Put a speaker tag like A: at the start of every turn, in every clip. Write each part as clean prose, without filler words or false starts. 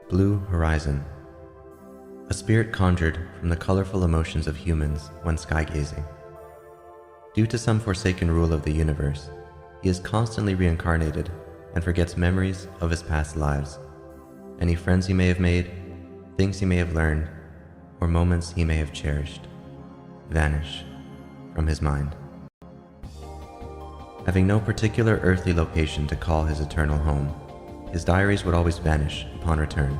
A: Blue horizon. A spirit conjured from the colorful emotions of humans when sky-gazing. Due to some forsaken rule of the universe, he is constantly reincarnated and forgets memories of his past lives. Any friends he may have made, things he may have learned, or moments he may have cherished, vanish from his mind. Having no particular earthly location to call his eternal home, his diaries would always vanish upon return.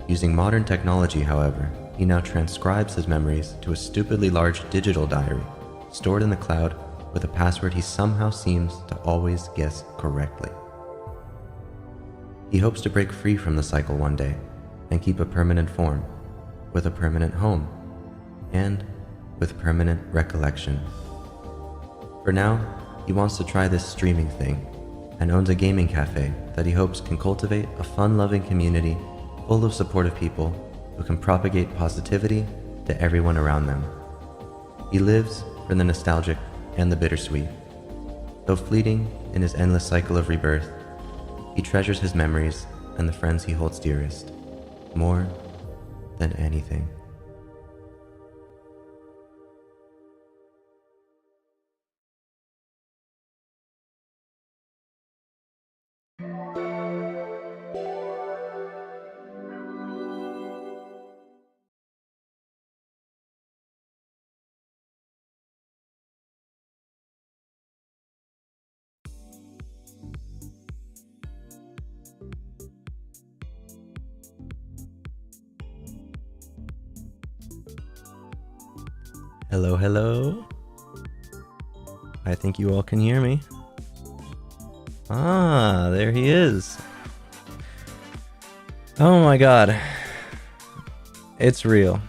A: Using modern technology, however, he now transcribes his memories to a stupidly large digital diary, stored in the cloud with a password he somehow seems to always guess correctly. He hopes to break free from the cycle one day and keep a permanent form, with a permanent home, and with permanent recollection. For now, he wants to try this streaming thing and owns a gaming cafe that he hopes can cultivate a fun-loving community full of supportive people who can propagate positivity to everyone around them. He lives for the nostalgic and the bittersweet. Though fleeting in his endless cycle of rebirth, he treasures his memories and the friends he holds dearest, more than anything. Hello, hello. I think you all can hear me. Ah, there he is. Oh my god. It's real.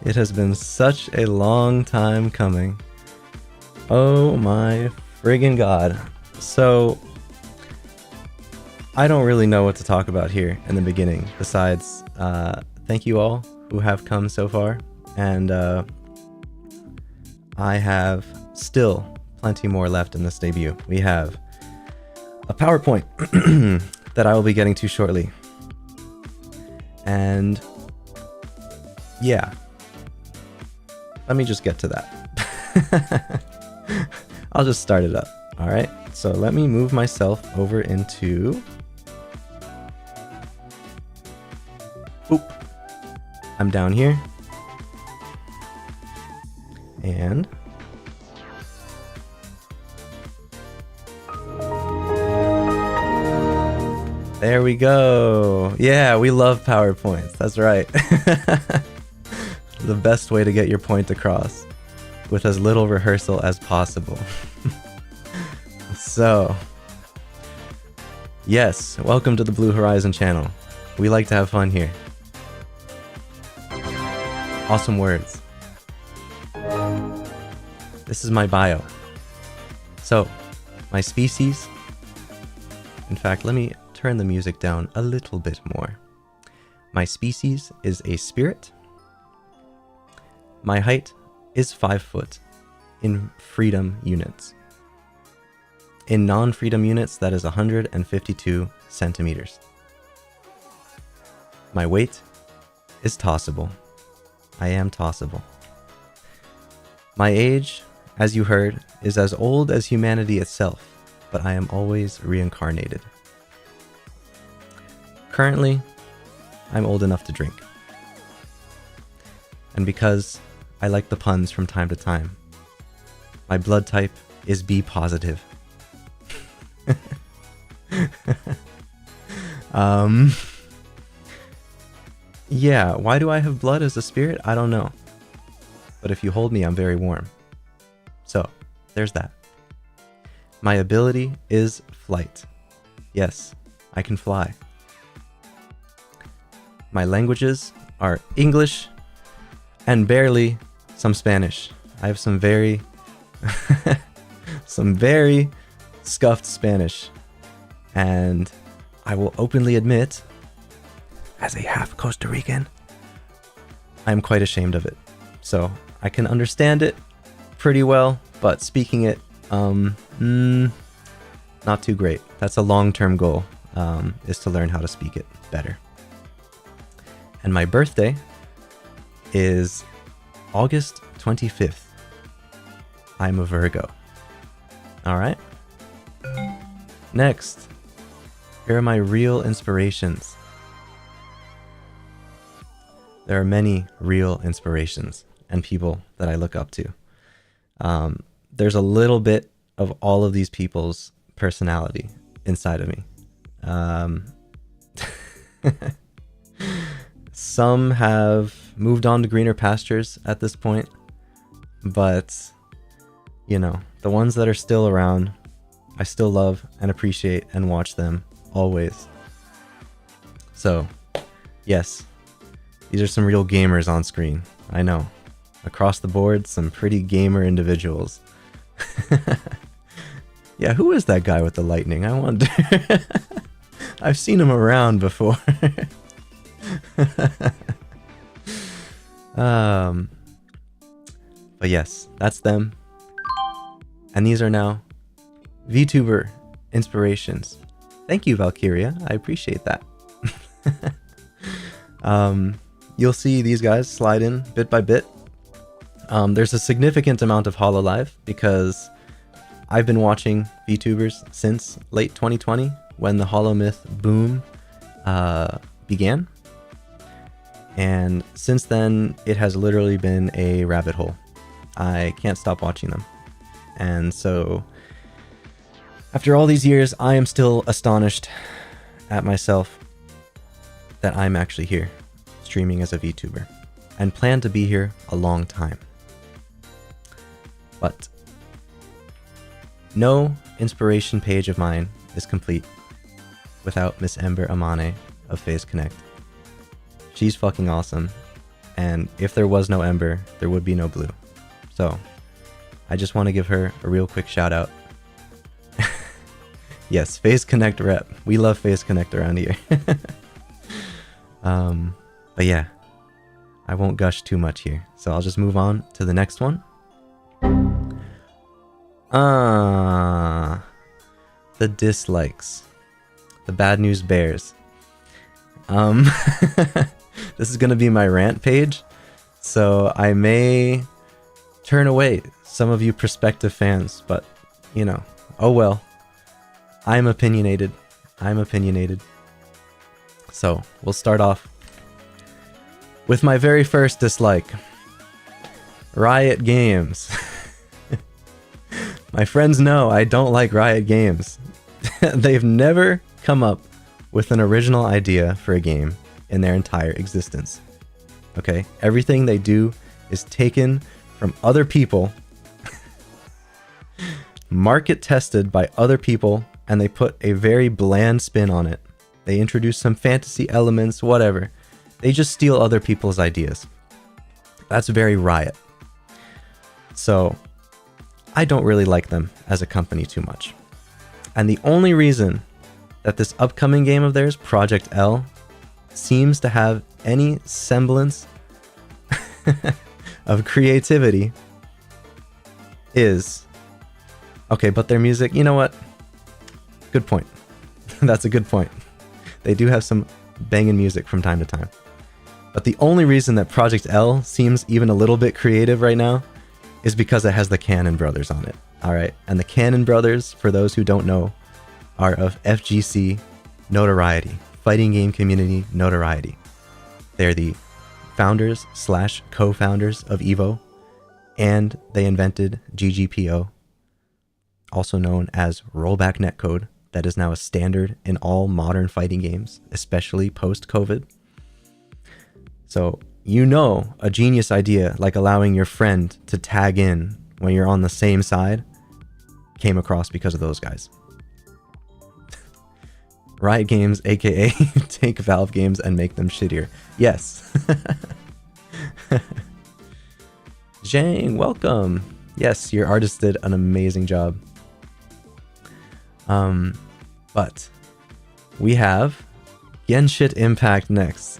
A: It has been such a long time coming. Oh my friggin' god. So, I don't really know what to talk about here in the beginning, besides, thank you all who have come so far, and I have still plenty more left in this debut. We have a PowerPoint that I will be getting to shortly, and yeah, let me just get to that. I'll just start it up. All right, so let me move myself over into I'm down here, and there we go. Yeah, we love PowerPoints. That's right. The best way to get your point across with as little rehearsal as possible. So, yes, welcome to the Blue Horizon channel. We like to have fun here. Awesome words. This is my bio. So, my species. In fact, let me turn the music down a little bit more. My species is a spirit. My height is 5 foot in freedom units. In non-freedom units, that is 152 centimeters. My weight is tossable. I am tossable. My age, as you heard, is as old as humanity itself, but I am always reincarnated. Currently, I'm old enough to drink. And because I like the puns from time to time, my blood type is B positive. Yeah, why do I have blood as a spirit? I don't know. But if you hold me, I'm very warm. So, there's that. My ability is flight. Yes, I can fly. My languages are English and barely some Spanish. I have some very scuffed Spanish. And I will openly admit, as a half Costa Rican, I'm quite ashamed of it. So I can understand it pretty well, but speaking it, not too great. That's a long-term goal. is to learn how to speak it better. And my birthday is August 25th. I'm a Virgo. All right. Next, here are my real inspirations. There are many real inspirations and people that I look up to. There's a little bit of all of these people's personality inside of me. Some have moved on to greener pastures at this point, but you know, the ones that are still around, I still love and appreciate and watch them always. So, yes, these are some real gamers on screen. I know. Across the board, some pretty gamer individuals. Yeah, who is that guy with the lightning? I wonder. I've seen him around before. But yes, that's them. And these are now VTuber inspirations. Thank you, Valkyria. I appreciate that. You'll see these guys slide in bit by bit. There's a significant amount of HoloLive because I've been watching VTubers since late 2020 when the HoloMyth boom began. And since then, it has literally been a rabbit hole. I can't stop watching them. And so, after all these years, I am still astonished at myself that I'm actually here, streaming as a VTuber, and plan to be here a long time. But no inspiration page of mine is complete without Miss Ember Amane of Phase Connect. She's fucking awesome, and if there was no Ember, there would be no Blue. So, I just want to give her a real quick shout out. Yes, Phase Connect rep. We love Phase Connect around here. But yeah, I won't gush too much here, so I'll just move on to the next one. The dislikes. The bad news bears. This is gonna be my rant page, so I may turn away some of you prospective fans, but you know, oh well. I'm opinionated. So we'll start off with my very first dislike. Riot Games. My friends know I don't like Riot Games. They've never come up with an original idea for a game in their entire existence. Okay? Everything they do is taken from other people, market tested by other people, and they put a very bland spin on it. They introduce some fantasy elements, whatever. They just steal other people's ideas. That's very Riot. So, I don't really like them as a company too much. And the only reason that this upcoming game of theirs, Project L, seems to have any semblance of creativity is... Okay, but their music, you know what? Good point. That's a good point. They do have some banging music from time to time. But the only reason that Project L seems even a little bit creative right now is because it has the Cannon Brothers on it. Alright, and the Cannon Brothers, for those who don't know, are of FGC notoriety, fighting game community notoriety. They're the founders / co-founders of EVO, and they invented GGPO, also known as rollback netcode, that is now a standard in all modern fighting games, especially post-COVID. So, you know, a genius idea like allowing your friend to tag in when you're on the same side came across because of those guys. Riot Games, aka take Valve games and make them shittier. Yes. Zhang, welcome. Yes, your artist did an amazing job. But we have Genshin Impact next.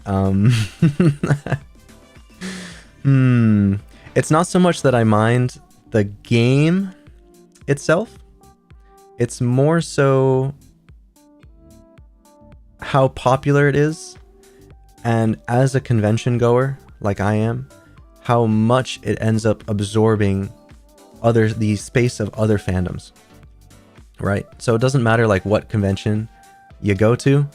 A: It's not so much that I mind the game itself. It's more so how popular it is, and as a convention goer like I am, how much it ends up absorbing the space of other fandoms, right? So it doesn't matter like what convention you go to.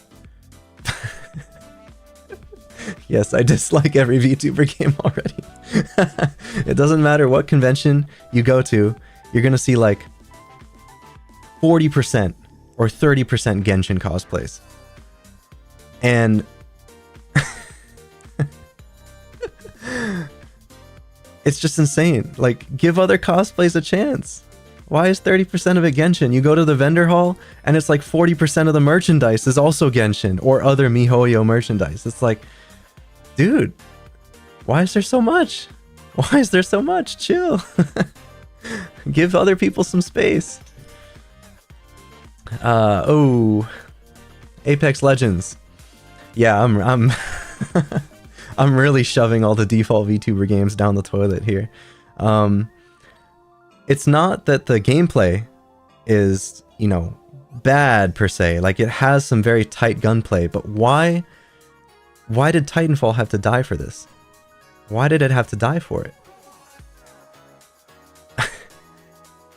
A: Yes, I dislike every VTuber game already. It doesn't matter what convention you go to, you're gonna see like 40% or 30% Genshin cosplays. And it's just insane. Like, give other cosplays a chance. Why is 30% of it Genshin? You go to the vendor hall and it's like 40% of the merchandise is also Genshin or other MiHoYo merchandise. It's like, dude, why is there so much? Why is there so much? Chill. Give other people some space. Oh, Apex Legends. Yeah, I'm I'm really shoving all the default VTuber games down the toilet here. It's not that the gameplay is, you know, bad per se. Like, it has some very tight gunplay, but why did Titanfall have to die for this? Why did it have to die for it?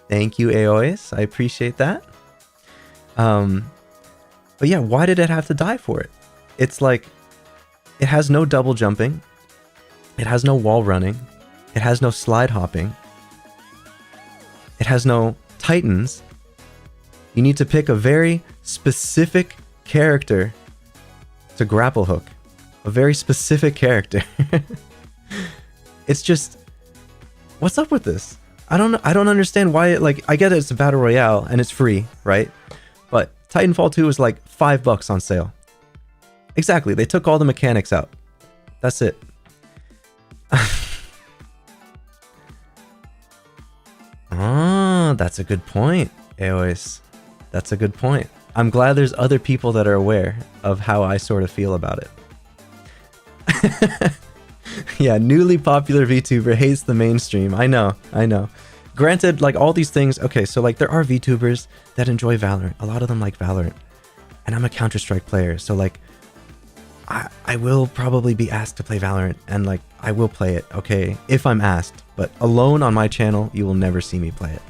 A: Thank you, Aois. I appreciate that. But yeah, why did it have to die for it? It's like, it has no double jumping. It has no wall running. It has no slide hopping. It has no titans. You need to pick a very specific character to grapple hook. A very specific character. It's just, what's up with this? I don't understand why it, like, I get it's a battle royale and it's free, right? But Titanfall 2 is like $5 on sale. Exactly, they took all the mechanics out. That's it. Ah, that's a good point, Aois. That's a good point. I'm glad there's other people that are aware of how I sort of feel about it. Yeah, newly popular VTuber hates the mainstream. I know. Granted, like, all these things, okay, so like there are VTubers that enjoy Valorant. A lot of them like Valorant. And I'm a Counter-Strike player, so like I will probably be asked to play Valorant, and like I will play it, okay, if I'm asked. But alone on my channel, you will never see me play it.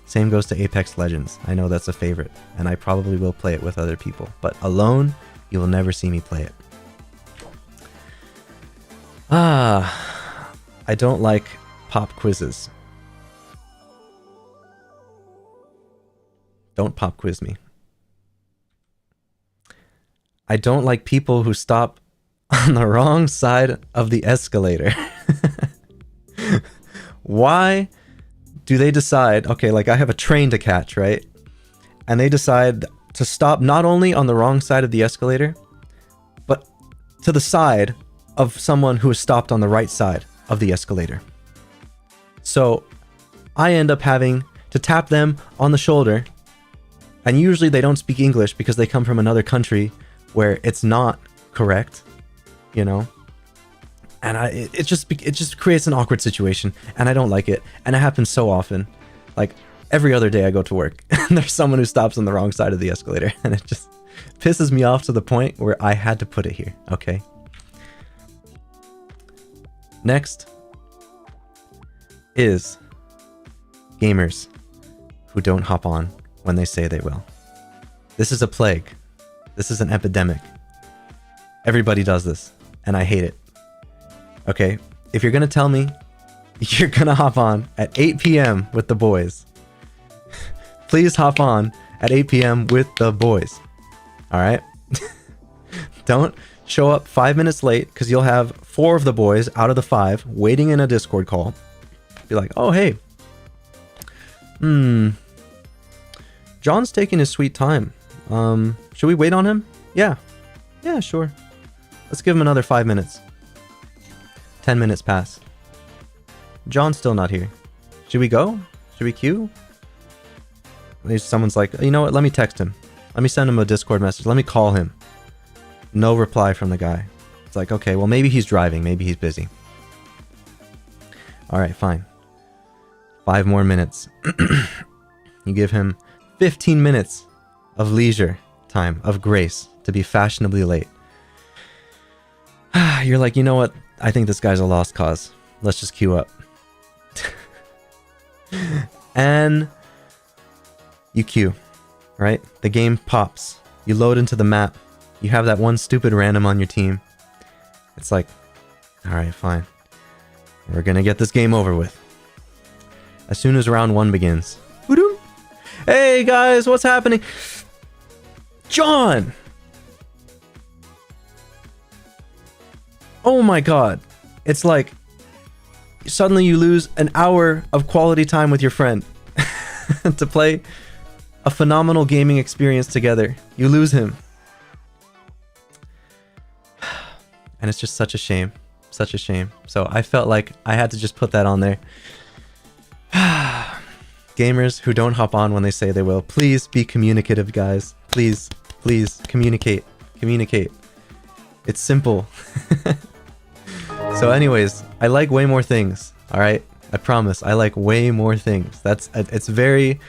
A: Same goes to Apex Legends. I know that's a favorite, and I probably will play it with other people. But alone, you will never see me play it. I don't like pop quizzes. Don't pop quiz me. I don't like people who stop on the wrong side of the escalator. Why do they decide, okay, like I have a train to catch, right? And they decide to stop not only on the wrong side of the escalator, but to the side of someone who is stopped on the right side of the escalator. So I end up having to tap them on the shoulder, and usually they don't speak English because they come from another country where it's not correct, you know? And it just creates an awkward situation, and I don't like it. And it happens so often. Like, every other day I go to work, and there's someone who stops on the wrong side of the escalator, and it just pisses me off to the point where I had to put it here, okay? Next is gamers who don't hop on when they say they will. This is a plague. This is an epidemic. Everybody does this, and I hate it. Okay, if you're gonna tell me you're gonna hop on at 8 p.m. with the boys, please hop on at 8 p.m. with the boys. Alright? Don't show up 5 minutes late, because you'll have 4 of the boys out of the 5 waiting in a Discord call. Be like, oh hey, John's taking his sweet time. Should we wait on him? Yeah, sure. Let's give him another 5 minutes. 10 minutes pass. John's still not here. Should we go? Should we queue? Someone's like, you know what? Let me text him. Let me send him a Discord message. Let me call him. No reply from the guy. It's like, okay, well, maybe he's driving. Maybe he's busy. All right, fine. 5 more minutes. You give him 15 minutes of leisure time of grace to be fashionably late. You're like, you know what? I think this guy's a lost cause. Let's just queue up. And you queue, right? The game pops. You load into the map. You have that one stupid random on your team. It's like, all right, fine. We're gonna get this game over with. As soon as round 1 begins. Hey guys, what's happening? John! Oh my god. It's like, suddenly you lose an hour of quality time with your friend to play a phenomenal gaming experience together. You lose him. And it's just such a shame. Such a shame. So I felt like I had to just put that on there. Gamers who don't hop on when they say they will, please be communicative, guys. Please, please communicate. Communicate. It's simple. So anyways, I like way more things. All right, I promise. I like way more things. It's very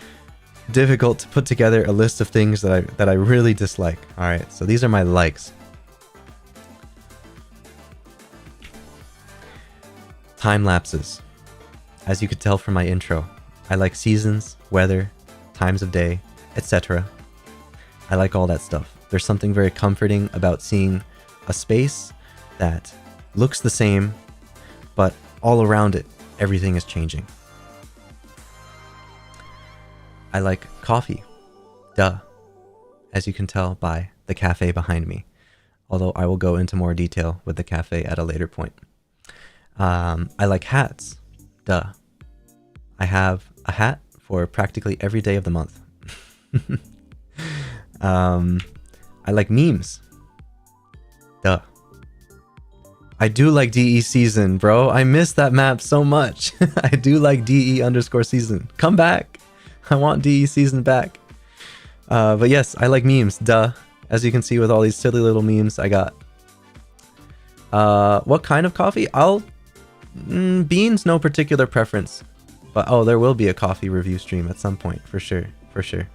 A: difficult to put together a list of things that I really dislike. All right, so these are my likes. Time lapses. As you could tell from my intro, I like seasons, weather, times of day, etc. I like all that stuff. There's something very comforting about seeing a space that looks the same, but all around it, everything is changing. I like coffee. Duh. As you can tell by the cafe behind me. Although I will go into more detail with the cafe at a later point. I like hats. Duh. I have a hat for practically every day of the month. I like memes. Duh. I do like DE season, bro. I miss that map so much. I do like DE_season. Come back. I want DE season back. But yes, I like memes. Duh. As you can see with all these silly little memes I got. What kind of coffee? Beans, no particular preference. But oh, there will be a coffee review stream at some point, for sure. For sure.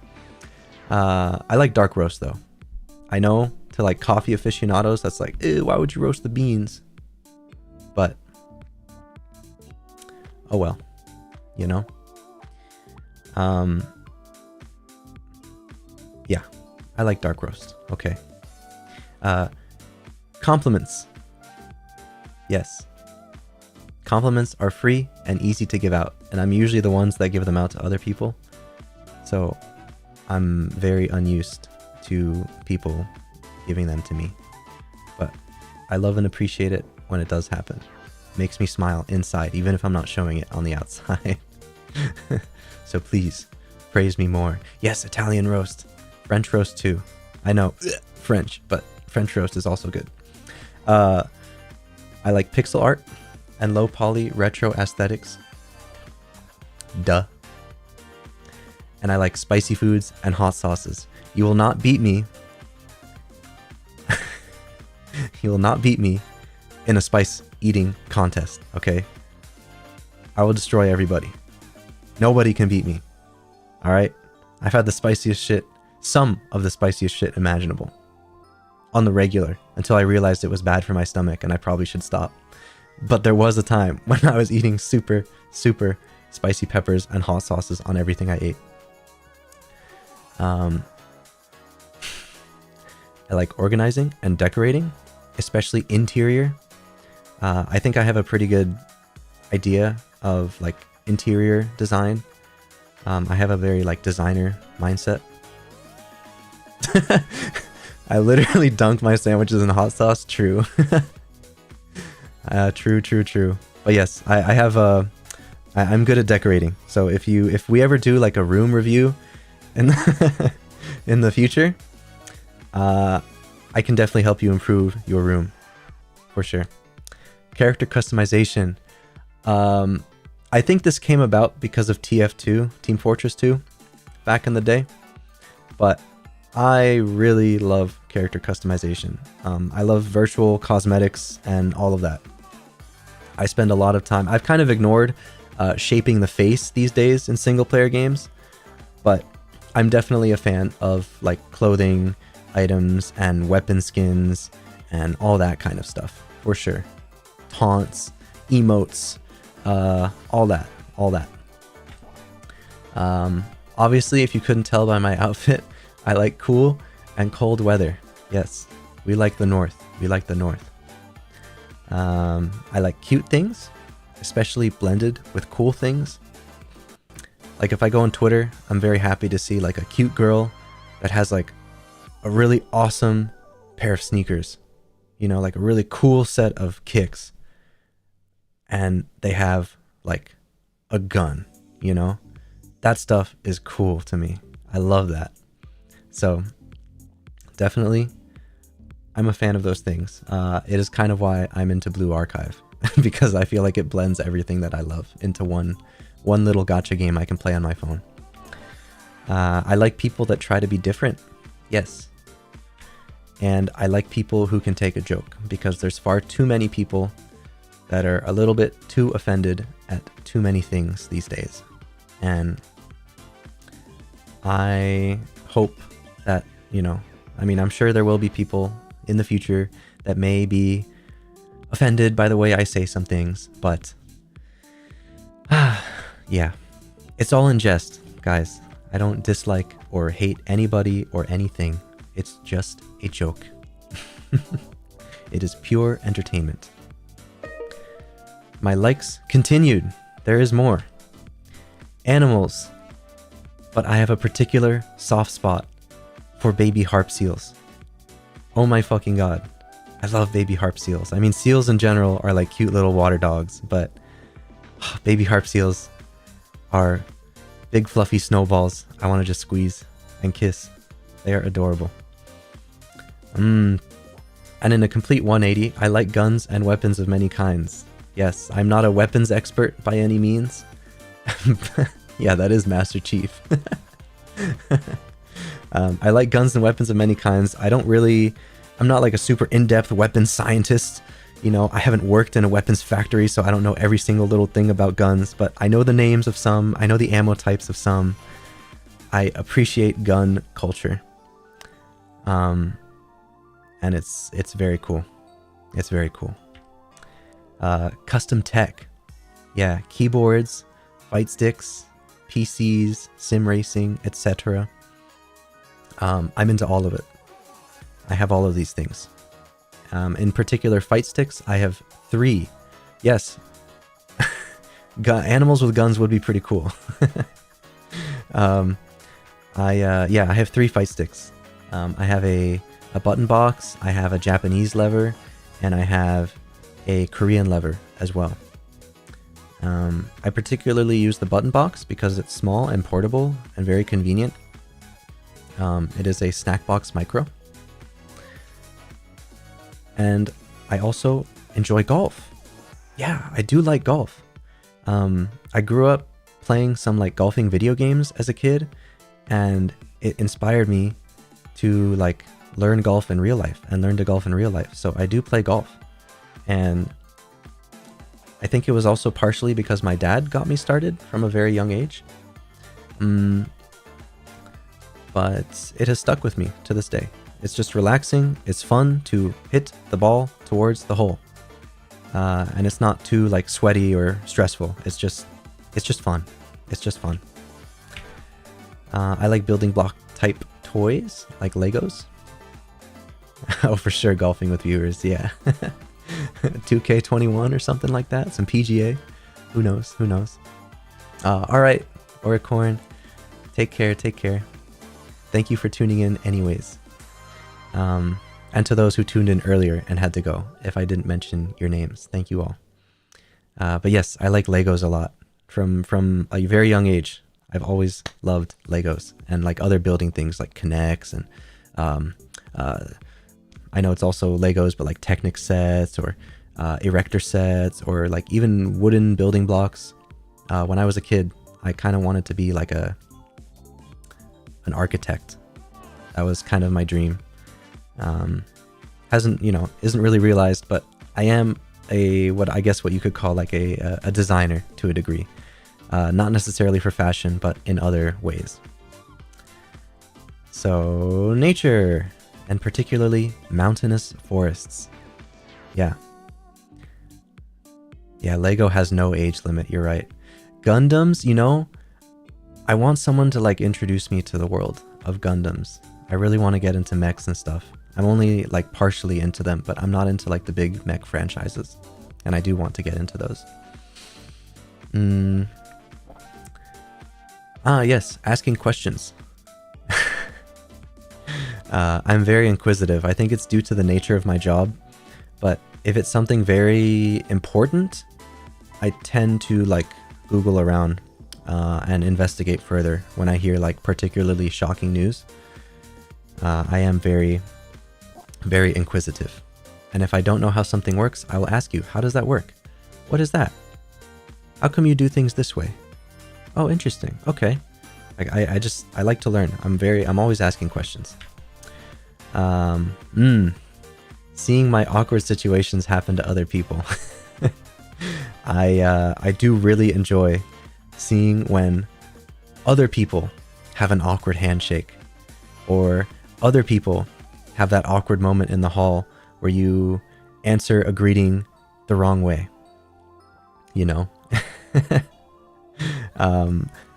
A: I like dark roast though. I know to like coffee aficionados, that's like, ew, why would you roast the beans? But oh well, you know. Yeah, I like dark roast. Okay. Compliments. Yes. Compliments are free and easy to give out, and I'm usually the ones that give them out to other people. So I'm very unused to people giving them to me. But I love and appreciate it when it does happen. It makes me smile inside, even if I'm not showing it on the outside. So please, praise me more. Yes, Italian roast. French roast too. I know, French, but French roast is also good. I like pixel art and low poly retro aesthetics. Duh. And I like spicy foods and hot sauces. You will not beat me. You will not beat me in a spice eating contest, okay? I will destroy everybody. Nobody can beat me. Alright? I've had the spiciest shit, some of the spiciest shit imaginable. On the regular, until I realized it was bad for my stomach and I probably should stop. But there was a time when I was eating super, super spicy peppers and hot sauces on everything I ate. I like organizing and decorating, especially interior. I think I have a pretty good idea of like interior design. I have a very like designer mindset. I literally dunk my sandwiches in hot sauce. True. True. But yes, I have I'm good at decorating. So if we ever do like a room review in the, in the future, I can definitely help you improve your room for sure. Character customization. I think this came about because of TF2, Team Fortress 2, back in the day. But I really love character customization. I love virtual cosmetics and all of that. I spend a lot of time. I've kind of ignored shaping the face these days in single player games, but I'm definitely a fan of like clothing, items and weapon skins and all that kind of stuff, for sure. Taunts, emotes, all that. Obviously, if you couldn't tell by my outfit, I like cool and cold weather. Yes, we like the North. We like the North. I like cute things, especially blended with cool things. Like if I go on Twitter, I'm very happy to see like a cute girl that has like a really awesome pair of sneakers, you know, like a really cool set of kicks, and they have like a gun, you know. That stuff is cool to me. I love that. So definitely I'm a fan of those things. It is kind of why I'm into Blue Archive because I feel like it blends everything that I love into one little gacha game I can play on my phone. I like people that try to be different. Yes. And I like people who can take a joke, because there's far too many people that are a little bit too offended at too many things these days. And I hope that, you know, I mean, I'm sure there will be people in the future that may be offended by the way I say some things, but yeah, it's all in jest, guys. I don't dislike or hate anybody or anything. It's just a joke. It is pure entertainment. My likes continued. There is more. Animals. But I have a particular soft spot for baby harp seals. Oh my fucking god. I love baby harp seals. I mean, seals in general are like cute little water dogs, but baby harp seals are big fluffy snowballs I want to just squeeze and kiss. They are adorable. And in a complete 180, I like guns and weapons of many kinds. Yes, I'm not a weapons expert by any means. Yeah, that is Master Chief. I like guns and weapons of many kinds. I'm not like a super in-depth weapons scientist. You know, I haven't worked in a weapons factory, so I don't know every single little thing about guns, but I know the names of some. I know the ammo types of some. I appreciate gun culture. And it's very cool. It's very cool. Custom tech. Yeah, keyboards, fight sticks, PCs, sim racing, etc. I'm into all of it. I have all of these things. In particular, fight sticks, I have 3. Yes. Animals with guns would be pretty cool. I have 3 fight sticks. I have a button box, I have a Japanese lever, and I have a Korean lever as well. I particularly use the button box because it's small and portable and very convenient. It is a snack box micro. And I also enjoy golf. Yeah, I do like golf. I grew up playing some like golfing video games as a kid, and it inspired me to like learn golf in real life and learn to golf in real life. So I do play golf. And I think it was also partially because my dad got me started from a very young age. But it has stuck with me to this day. It's just relaxing. It's fun to hit the ball towards the hole. And it's not too like sweaty or stressful. It's just fun. It's just fun. I like building block type toys like Legos. Oh, for sure, golfing with viewers. Yeah. 2K21 or something like that. Some PGA. Who knows? Who knows? All right, Oricorn. Take care. Take care. Thank you for tuning in anyways. And to those who tuned in earlier and had to go, if I didn't mention your names, thank you all. But yes, I like Legos a lot. From a very young age, I've always loved Legos and like other building things like Connects and I know it's also Legos, but like Technic sets or Erector sets or like even wooden building blocks. When I was a kid, I kind of wanted to be like an architect. That was kind of my dream. Isn't really realized, but I am what you could call like a designer to a degree. Not necessarily for fashion, but in other ways. So nature and particularly mountainous forests. Yeah. Yeah, Lego has no age limit, you're right. Gundams, you know, I want someone to like introduce me to the world of Gundams. I really want to get into mechs and stuff. I'm only like partially into them, but I'm not into like the big mech franchises. And I do want to get into those. Yes, asking questions. I'm very inquisitive. I think it's due to the nature of my job, but if it's something very important, I tend to like Google around and investigate further when I hear like particularly shocking news. I am very, very inquisitive. And if I don't know how something works, I will ask you, how does that work? What is that? How come you do things this way? Oh, interesting. Okay. I like to learn. I'm always asking questions. Seeing my awkward situations happen to other people. I do really enjoy seeing when other people have an awkward handshake, or other people have that awkward moment in the hall where you answer a greeting the wrong way, you know?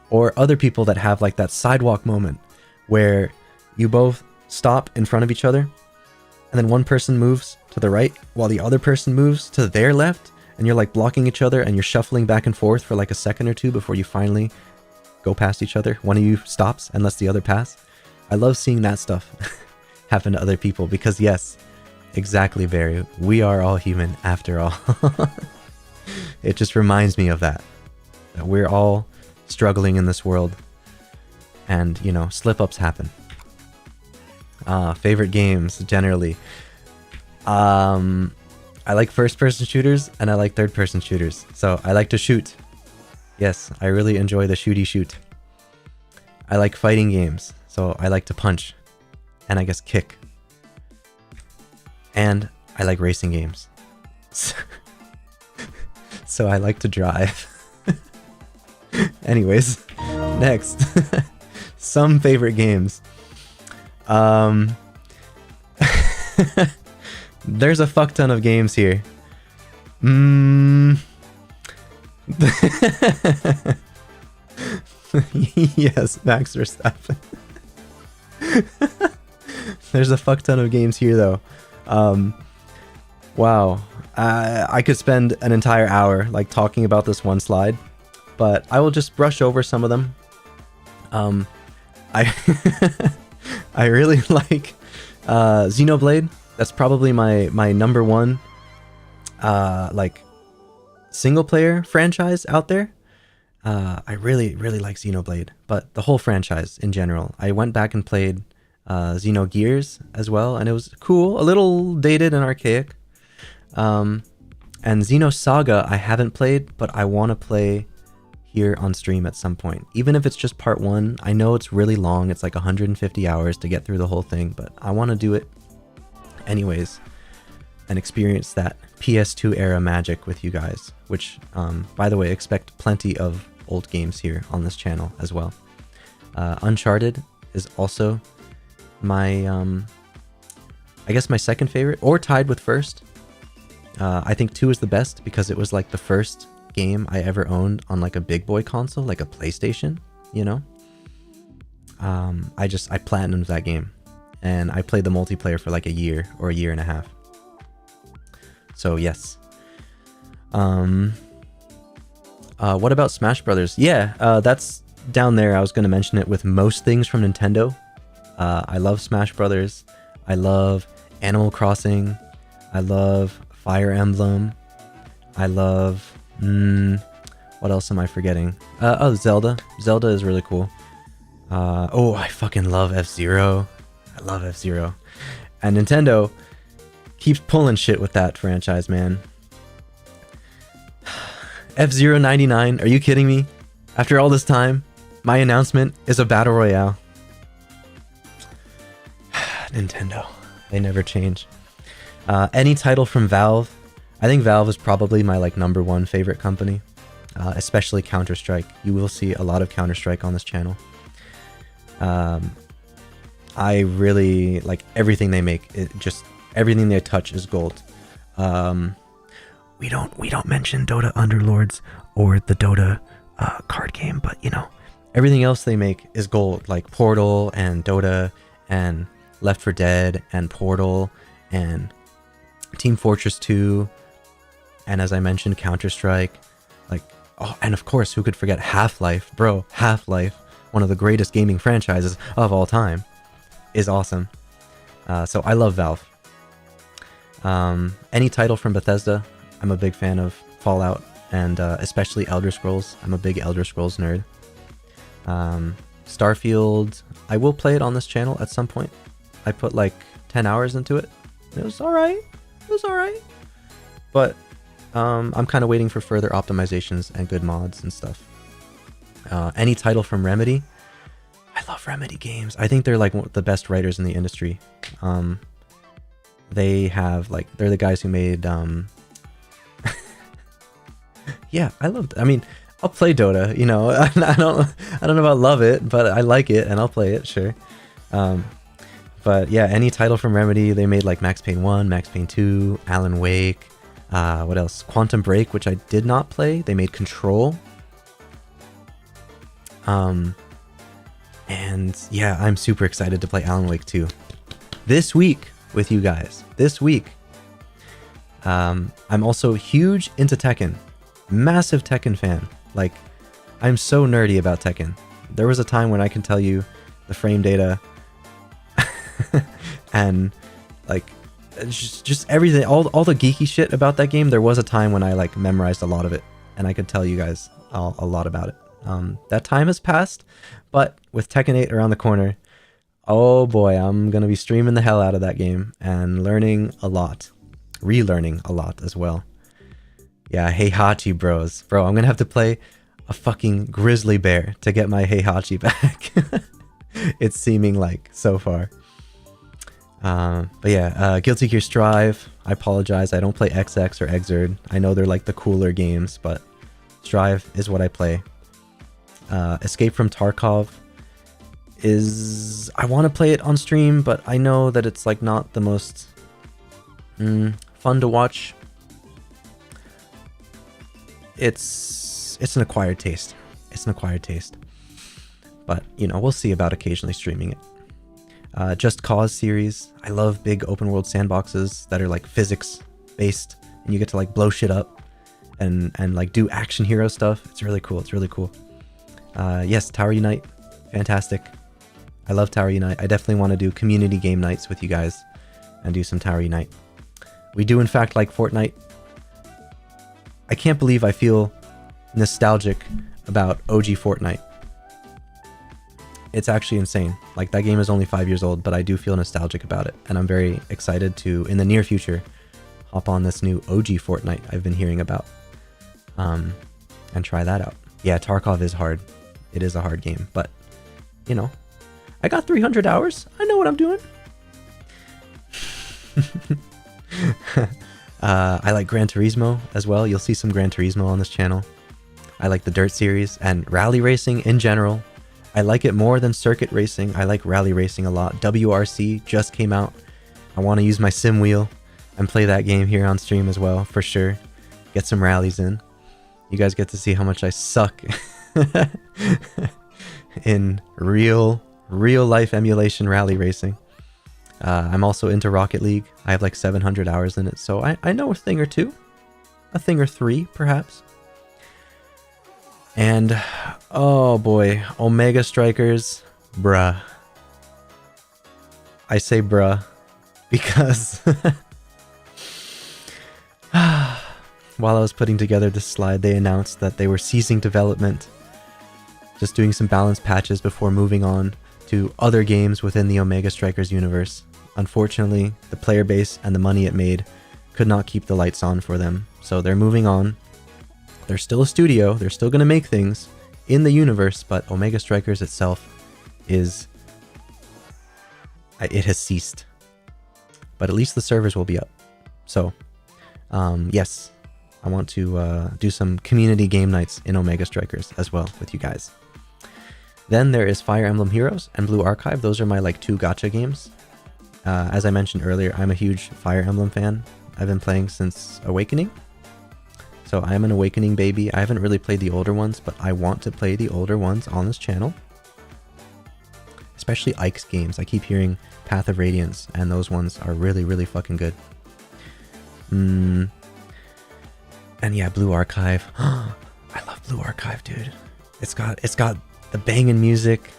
A: Or other people that have like that sidewalk moment where you both stop in front of each other and then one person moves to the right while the other person moves to their left, and you're like blocking each other and you're shuffling back and forth for like a second or two before you finally go past each other. One of you stops and lets the other pass. I love seeing that stuff happen to other people because yes, exactly, Barry. We are all human after all. It just reminds me of that we're all struggling in this world, and you know, slip-ups happen. Favorite games generally. I like first-person shooters and I like third-person shooters. So I like to shoot. Yes, I really enjoy the shooty shoot. I like fighting games, so I like to punch and I guess kick. And I like racing games. So I like to drive. Anyways, next. Some favorite games. There's a fuck ton of games here. Yes, Max Verstappen. There's a fuck ton of games here though. Wow. I could spend an entire hour like talking about this one slide, but I will just brush over some of them. I I really like Xenoblade. That's probably my number one like single player franchise out there. I really like Xenoblade, but the whole franchise in general. I went back and played Xenogears as well, and it was cool, a little dated and archaic. And Xenosaga I haven't played, but I want to play here on stream at some point. Even if it's just part 1, I know it's really long, it's like 150 hours to get through the whole thing, but I want to do it anyways and experience that PS2 era magic with you guys, which, by the way, expect plenty of old games here on this channel as well. Uncharted is also my, I guess my second favorite, or tied with first. I think 2 is the best because it was like the first game I ever owned on like a big boy console, like a PlayStation, you know? I platinumed that game and I played the multiplayer for like a year or a year and a half. So yes. What about Smash Brothers? Yeah, that's down there. I was going to mention it with most things from Nintendo. I love Smash Brothers. I love Animal Crossing. I love Fire Emblem. I love... what else am I forgetting? Oh, Zelda. Zelda is really cool. Oh, I fucking love F-Zero. I love F-Zero. And Nintendo keeps pulling shit with that franchise, man. F-Zero 99, are you kidding me? After all this time, my announcement is a battle royale. Nintendo, they never change. Any title from Valve. I think Valve is probably my like number 1 favorite company, especially Counter-Strike. You will see a lot of Counter-Strike on this channel.
B: I really like everything they make. Everything they touch is gold. We don't mention Dota Underlords or the Dota card game, but you know, everything else they make is gold, like Portal and Dota and Left 4 Dead and Portal and Team Fortress 2, and as I mentioned, Counter-Strike, like, oh, and of course, who could forget Half-Life, bro? Half-Life, one of the greatest gaming franchises of all time, is awesome. So I love Valve. Any title from Bethesda, I'm a big fan of. Fallout, and especially Elder Scrolls. I'm a big Elder Scrolls nerd. Starfield, I will play it on this channel at some point. I put like 10 hours into it. It was alright. But I'm kind of waiting for further optimizations and good mods and stuff. Any title from Remedy. I love Remedy games. I think they're like the best writers in the industry. They have like, they're the guys who made yeah, I mean, I'll play Dota, you know. I don't know about love it, but I like it and I'll play it, sure. But yeah, any title from Remedy. They made like Max Payne 1, Max Payne 2, Alan Wake, what else? Quantum Break, which I did not play. They made Control. And yeah, I'm super excited to play Alan Wake 2 this week with you guys. This week. I'm also huge into Tekken. Massive Tekken fan. Like, I'm so nerdy about Tekken. There was a time when I can tell you the frame data and like just everything, all the geeky shit about that game. There was a time when I like memorized a lot of it and I could tell you guys a lot about it. That time has passed, but with Tekken 8 around the corner, oh boy, I'm gonna be streaming the hell out of that game and learning a lot, relearning a lot as well. Yeah, Heihachi bros. Bro, I'm gonna have to play a fucking grizzly bear to get my Heihachi back. It's seeming like so far. But yeah, Guilty Gear Strive. I apologize, I don't play XX or Xrd. I know they're like the cooler games, but Strive is what I play. Escape from Tarkov is... I want to play it on stream, but I know that it's like not the most fun to watch. It's an acquired taste. It's an acquired taste. But, you know, we'll see about occasionally streaming it. Just Cause series. I love big open world sandboxes that are like physics based and you get to like blow shit up and like do action hero stuff. It's really cool. It's really cool. Yes, Tower Unite. Fantastic. I love Tower Unite. I definitely want to do community game nights with you guys and do some Tower Unite. We do in fact like Fortnite. I can't believe I feel nostalgic about OG Fortnite. It's actually insane. Like, that game is only 5 years old, but I do feel nostalgic about it. And I'm very excited to, in the near future, hop on this new OG Fortnite I've been hearing about. And try that out. Yeah, Tarkov is hard. It is a hard game, but, you know, I got 300 hours. I know what I'm doing. I like Gran Turismo as well. You'll see some Gran Turismo on this channel. I like the Dirt series and rally racing in general. I like it more than circuit racing. I like rally racing a lot. WRC just came out. I want to use my sim wheel and play that game here on stream as well, for sure. Get some rallies in. You guys get to see how much I suck in real life emulation rally racing. I'm also into Rocket League. I have like 700 hours in it, so I know a thing or two. A thing or three, perhaps. And, oh boy, Omega Strikers, bruh. I say bruh because while I was putting together this slide, they announced that they were ceasing development, just doing some balance patches before moving on to other games within the Omega Strikers universe. Unfortunately, the player base and the money it made could not keep the lights on for them, so they're moving on. They're still a studio, they're still going to make things in the universe, but Omega Strikers itself is... it has ceased. But at least the servers will be up. So, yes, I want to do some community game nights in Omega Strikers as well with you guys. Then there is Fire Emblem Heroes and Blue Archive. Those are my like 2 gacha games. As I mentioned earlier, I'm a huge Fire Emblem fan. I've been playing since Awakening. So I'm an Awakening baby. I haven't really played the older ones, but I want to play the older ones on this channel. Especially Ike's games. I keep hearing Path of Radiance, and those ones are really, really fucking good. And yeah, Blue Archive. I love Blue Archive, dude. It's got the banging music.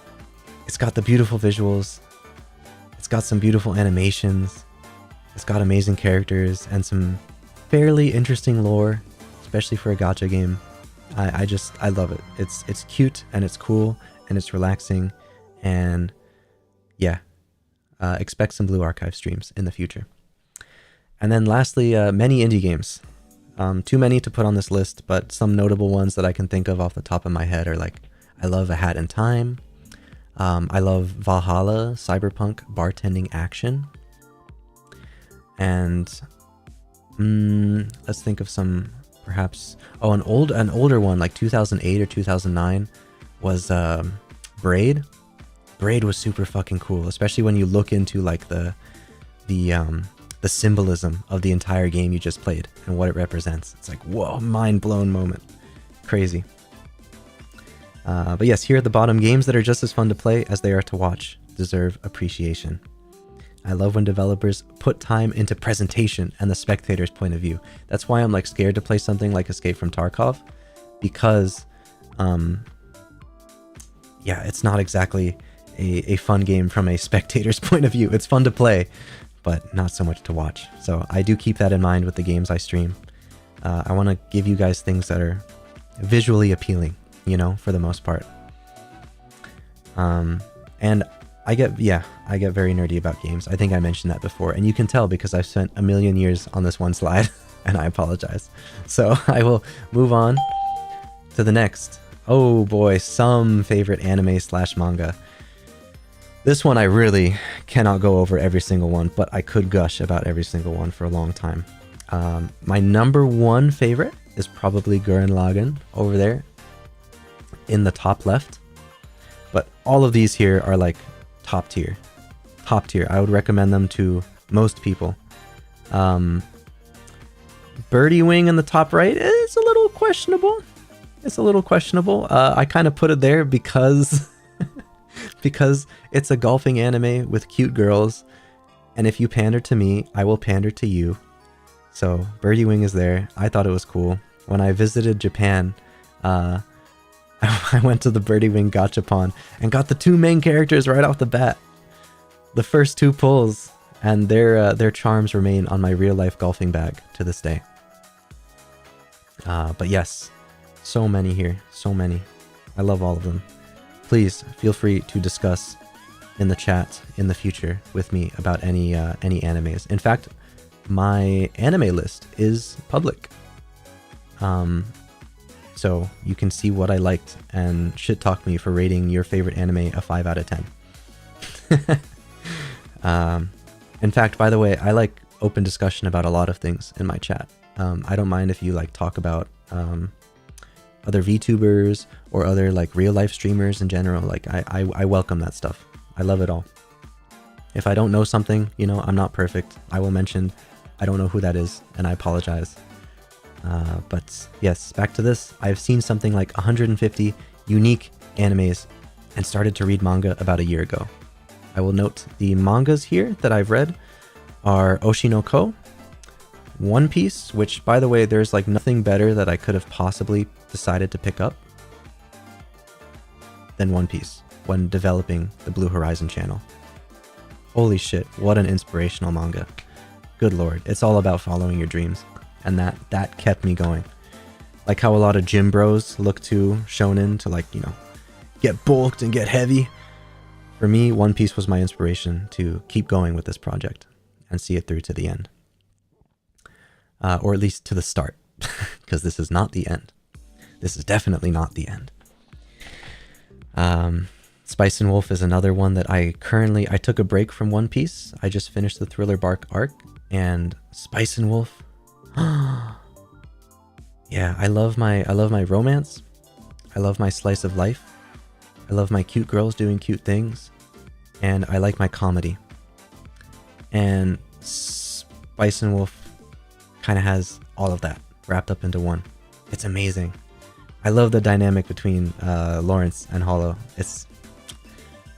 B: It's got the beautiful visuals. It's got some beautiful animations. It's got amazing characters and some fairly interesting lore, especially for a gacha game. I love it. It's cute and it's cool and it's relaxing, and yeah, expect some Blue Archive streams in the future. And then lastly, many indie games. Too many to put on this list, but some notable ones that I can think of off the top of my head are like, I love A Hat in Time. I love Valhalla, Cyberpunk, Bartending Action. And let's think of some, perhaps, an older one, like 2008 or 2009 was Braid. Braid was super fucking cool, especially when you look into like the symbolism of the entire game you just played and what it represents. It's like, whoa, mind blown moment. Crazy. But yes, here at the bottom, games that are just as fun to play as they are to watch deserve appreciation. I love when developers put time into presentation and the spectator's point of view. That's why I'm like scared to play something like Escape from Tarkov, because yeah, it's not exactly a fun game from a spectator's point of view. It's fun to play, but not so much to watch. So I do keep that in mind with the games I stream. I want to give you guys things that are visually appealing, you know, for the most part. And I get very nerdy about games. I think I mentioned that before, and you can tell because I've spent a million years on this one slide, and I apologize. So I will move on to the next. Oh boy, some favorite anime / manga. This one I really cannot go over every single one, but I could gush about every single one for a long time. My number 1 favorite is probably Gurren Lagann over there in the top left. But all of these here are like top tier. Top tier. I would recommend them to most people. Birdie Wing in the top right is a little questionable. It's a little questionable. I kind of put it there because because it's a golfing anime with cute girls, and if you pander to me, I will pander to you. So Birdie Wing is there. I thought it was cool. When I visited Japan, I went to the Birdie Wing gachapon and got the 2 main characters right off the bat. The first 2 pulls, and their charms remain on my real life golfing bag to this day. But yes, so many here, so many. I love all of them. Please feel free to discuss in the chat in the future with me about any animes. In fact, my anime list is public. So you can see what I liked and shit talk me for rating your favorite anime a 5 out of 10. In fact, by the way, I like open discussion about a lot of things in my chat. I don't mind if you like talk about other VTubers or other like real life streamers in general. Like I welcome that stuff. I love it all. If I don't know something, you know, I'm not perfect. I will mention I don't know who that is, and I apologize. But yes, back to this. I've seen something like 150 unique animes and started to read manga about a year ago. I will note the mangas here that I've read are Oshi no Ko, One Piece, which by the way, there's like nothing better that I could have possibly decided to pick up than One Piece when developing the Blue Horizon channel. Holy shit, what an inspirational manga. Good lord, it's all about following your dreams, and that kept me going. Like how a lot of gym bros look to shonen to, like, you know, get bulked and get heavy. For me, One Piece was my inspiration to keep going with this project and see it through to the end. Or at least to the start, because this is not the end. This is definitely not the end. Spice and Wolf is another one that I took a break from One Piece. I just finished the Thriller Bark arc, and Spice and Wolf. Yeah, I love my romance. I love my slice of life. I love my cute girls doing cute things, and I like my comedy. And Spice and Wolf kind of has all of that wrapped up into one. It's amazing. I love the dynamic between Lawrence and Hollow. It's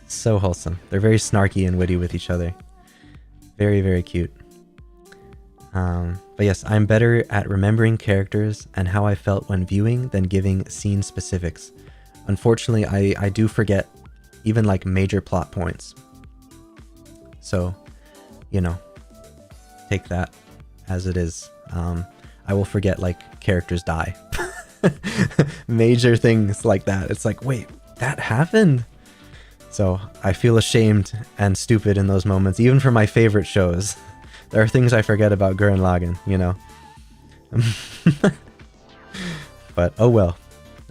B: so wholesome. They're very snarky and witty with each other. Very, very cute. But yes, I'm better at remembering characters and how I felt when viewing than giving scene specifics. Unfortunately, I do forget even like major plot points. So, you know, take that as it is. I will forget like characters die. Major things like that. It's like, wait, that happened? So I feel ashamed and stupid in those moments, even for my favorite shows. There are things I forget about Gurren Lagann, you know. But oh well.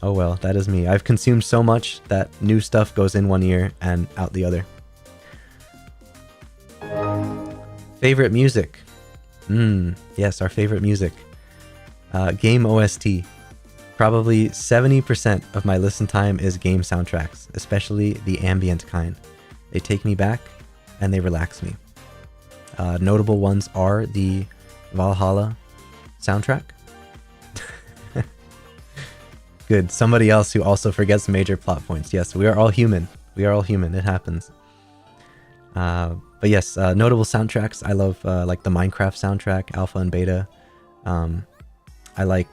B: Oh well, that is me. I've consumed so much that new stuff goes in one ear and out the other. Favorite music? Yes, our favorite music. Game OST. Probably 70% of my listen time is game soundtracks, especially the ambient kind. They take me back and they relax me. Notable ones are the Valhalla soundtrack. Good. Somebody else who also forgets major plot points. Yes, we are all human. We are all human. It happens. But yes, notable soundtracks. I love like the Minecraft soundtrack, Alpha and Beta. I like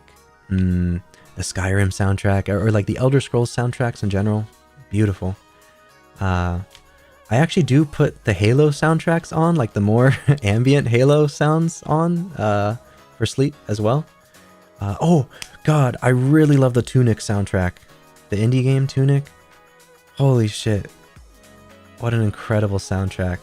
B: the Skyrim soundtrack, or like the Elder Scrolls soundtracks in general. Beautiful. I actually do put the Halo soundtracks on, like the more ambient Halo sounds on for sleep as well. Oh god, I really love the Tunic soundtrack. The indie game Tunic. Holy shit. What an incredible soundtrack.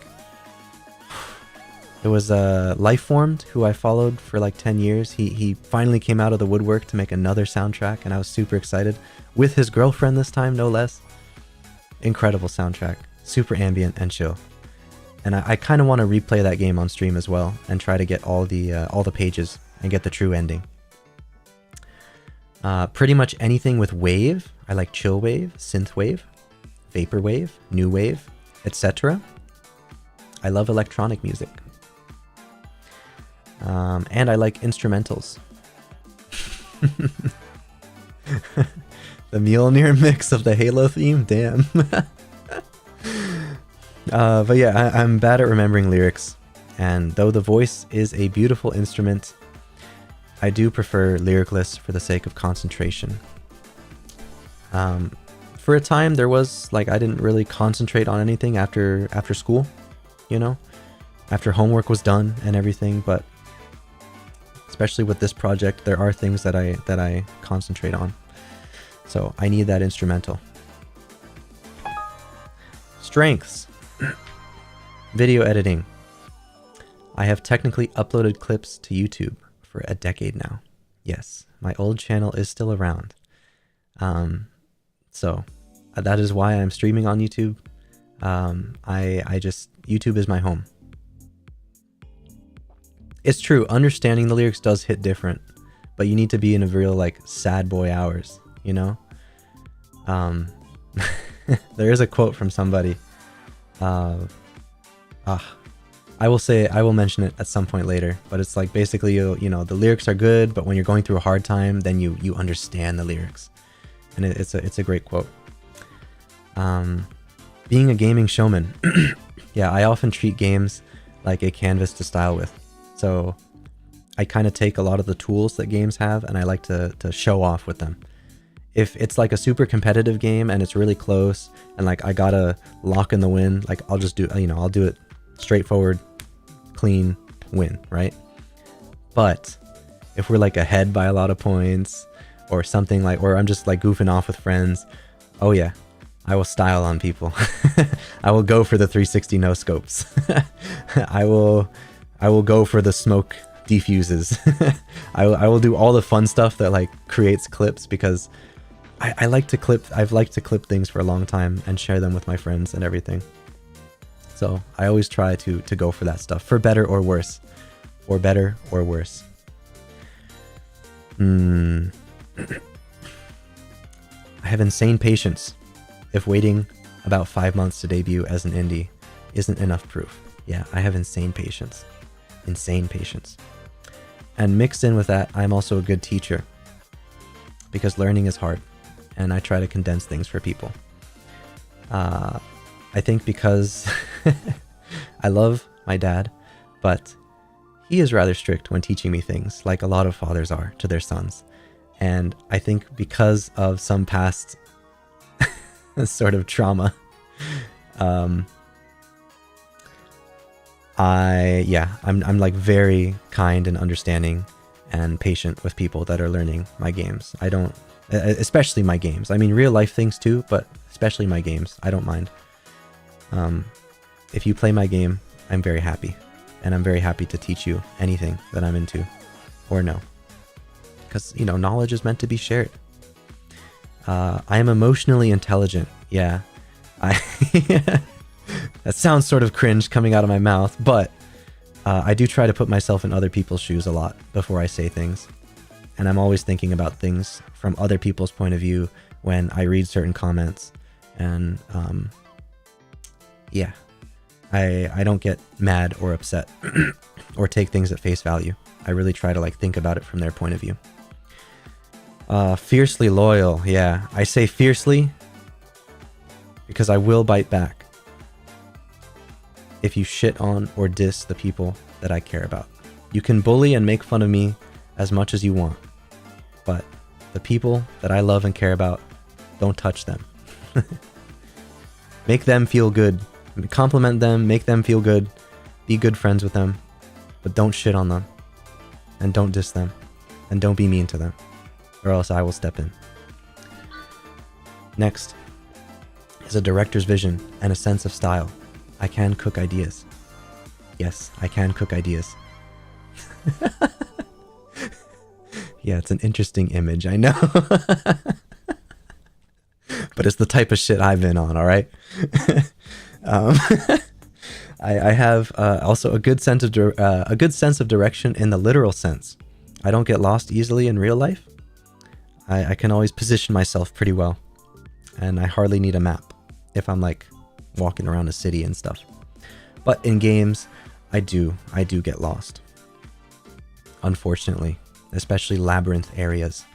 B: It was Lifeformed, who I followed for like 10 years. He finally came out of the woodwork to make another soundtrack, and I was super excited. With his girlfriend this time, no less. Incredible soundtrack. Super ambient and chill. And I kind of want to replay that game on stream as well, and try to get all the pages and get the true ending. Pretty much anything with wave. I like chill wave, synth wave, vapor wave, new wave, etc. I love electronic music. And I like instrumentals. The Mjolnir mix of the Halo theme, damn. But yeah, I'm bad at remembering lyrics, and though the voice is a beautiful instrument, I do prefer lyricless for the sake of concentration. For a time, there was like I didn't really concentrate on anything after school, you know, after homework was done and everything, but especially with this project, there are things that I concentrate on. So I need that instrumental. Strengths. Video editing. I have technically uploaded clips to YouTube for a decade now. Yes, my old channel is still around. So that is why I'm streaming on YouTube. YouTube is my home. It's true, understanding the lyrics does hit different, but you need to be in a real like sad boy hours, you know? There is a quote from somebody. I will mention it at some point later, but it's like basically you know the lyrics are good, but when you're going through a hard time, then you understand the lyrics, and it's a great quote. Being a gaming showman. Yeah, I often treat games like a canvas to style with. So I kind of take a lot of the tools that games have, and I like to show off with them. If it's like a super competitive game and it's really close, and like I gotta lock in the win, like I'll just do, you know, I'll do it straightforward, clean, win, right? But if we're like ahead by a lot of points or something like, or I'm just like goofing off with friends, oh yeah, I will style on people. I will go for the 360 no scopes. I will go for the smoke defuses. I will do all the fun stuff that like creates clips, because I like to clip. I've liked to clip things for a long time and share them with my friends and everything. So I always try to go for that stuff, for better or worse, or better or worse. I have insane patience. if waiting about 5 months to debut as an indie isn't enough proof. Yeah, I have insane patience. Insane patience. And mixed in with that, I'm also a good teacher because learning is hard and I try to condense things for people. I think because I love my dad, but he is rather strict when teaching me things, like a lot of fathers are to their sons. And I think because of some past sort of trauma, I'm like very kind and understanding and patient with people that are learning my games. I don't, especially my games. I mean, real life things too, but especially my games. I don't mind. If you play my game, I'm very happy. And I'm very happy to teach you anything that I'm into or know. Because, you know, knowledge is meant to be shared. I am emotionally intelligent. Yeah. That sounds sort of cringe coming out of my mouth, but I do try to put myself in other people's shoes a lot before I say things. And I'm always thinking about things from other people's point of view when I read certain comments. And yeah, I don't get mad or upset or take things at face value. I really try to like think about it from their point of view. Fiercely loyal. Yeah, I say fiercely because I will bite back if you shit on or diss the people that I care about. You can bully and make fun of me as much as you want, but the people that I love and care about, don't touch them. Make them feel good. Compliment them, make them feel good. Be good friends with them, but don't shit on them. And don't diss them. And don't be mean to them, or else I will step in. Next is a director's vision and a sense of style. I can cook ideas. Yes, I can cook ideas. Yeah, it's an interesting image, I know. But it's the type of shit I've been on, all right? I have also a good sense of direction in the literal sense. I don't get lost easily in real life. I can always position myself pretty well, and I hardly need a map if I'm like walking around a city and stuff. But in games, I do get lost. Unfortunately, especially labyrinth areas.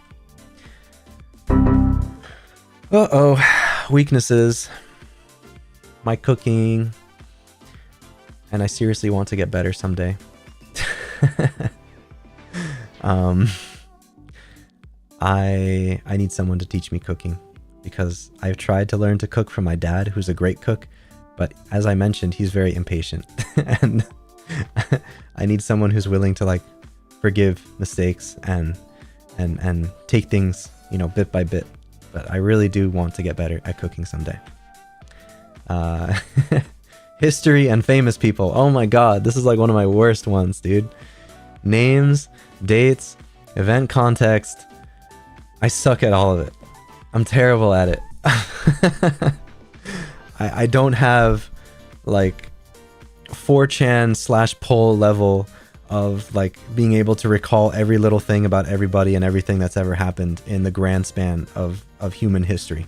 B: Uh-oh, weaknesses. My cooking, and I seriously want to get better someday. I need someone to teach me cooking because I've tried to learn to cook from my dad, who's a great cook, but as I mentioned, he's very impatient, and I need someone who's willing to like forgive mistakes and take things, you know, bit by bit. But I really do want to get better at cooking someday. History and famous people. Oh my god, this is like one of my worst ones, dude. Names, dates, event context. I suck at all of it. I'm terrible at it. I don't have like 4chan/poll level of like being able to recall every little thing about everybody and everything that's ever happened in the grand span of human history.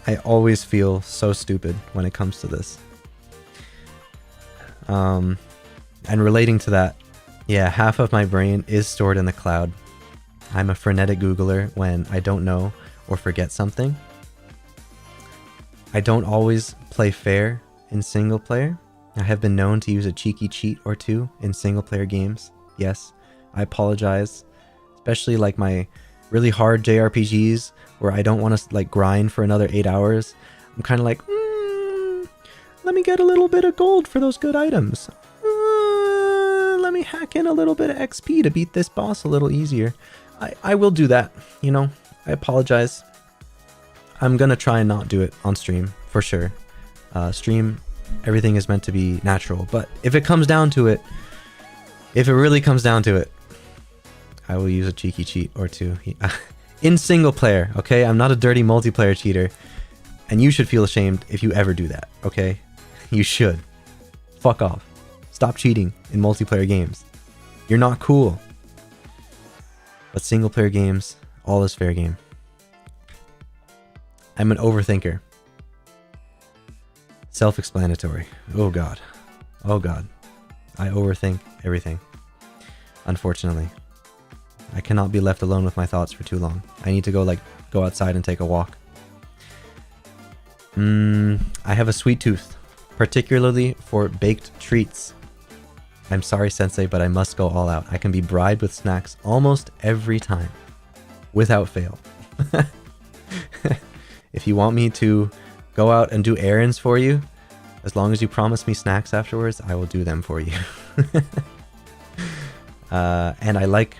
B: I always feel so stupid when it comes to this. And relating to that, yeah, half of my brain is stored in the cloud. I'm a frenetic Googler when I don't know or forget something. I don't always play fair in single player. I have been known to use a cheeky cheat or two in single player games. Yes, I apologize. Especially like my really hard JRPGs where I don't want to like grind for another 8 hours. I'm kind of like, let me get a little bit of gold for those good items. Let me hack in a little bit of XP to beat this boss a little easier. I will do that, you know. I apologize. I'm gonna try and not do it on stream, for sure. Stream, everything is meant to be natural, but if it comes down to it, if it really comes down to it, I will use a cheeky cheat or two. In single player, okay? I'm not a dirty multiplayer cheater, and you should feel ashamed if you ever do that, okay? You should. Fuck off. Stop cheating in multiplayer games. You're not cool. But single player games, All is fair game. I'm an overthinker. Self-explanatory. Oh god. Oh god. I overthink everything. Unfortunately. I cannot be left alone with my thoughts for too long. I need to go outside and take a walk. I have a sweet tooth, particularly for baked treats. I'm sorry, Sensei, but I must go all out. I can be bribed with snacks almost every time, without fail. If you want me to go out and do errands for you, as long as you promise me snacks afterwards, I will do them for you. And I like,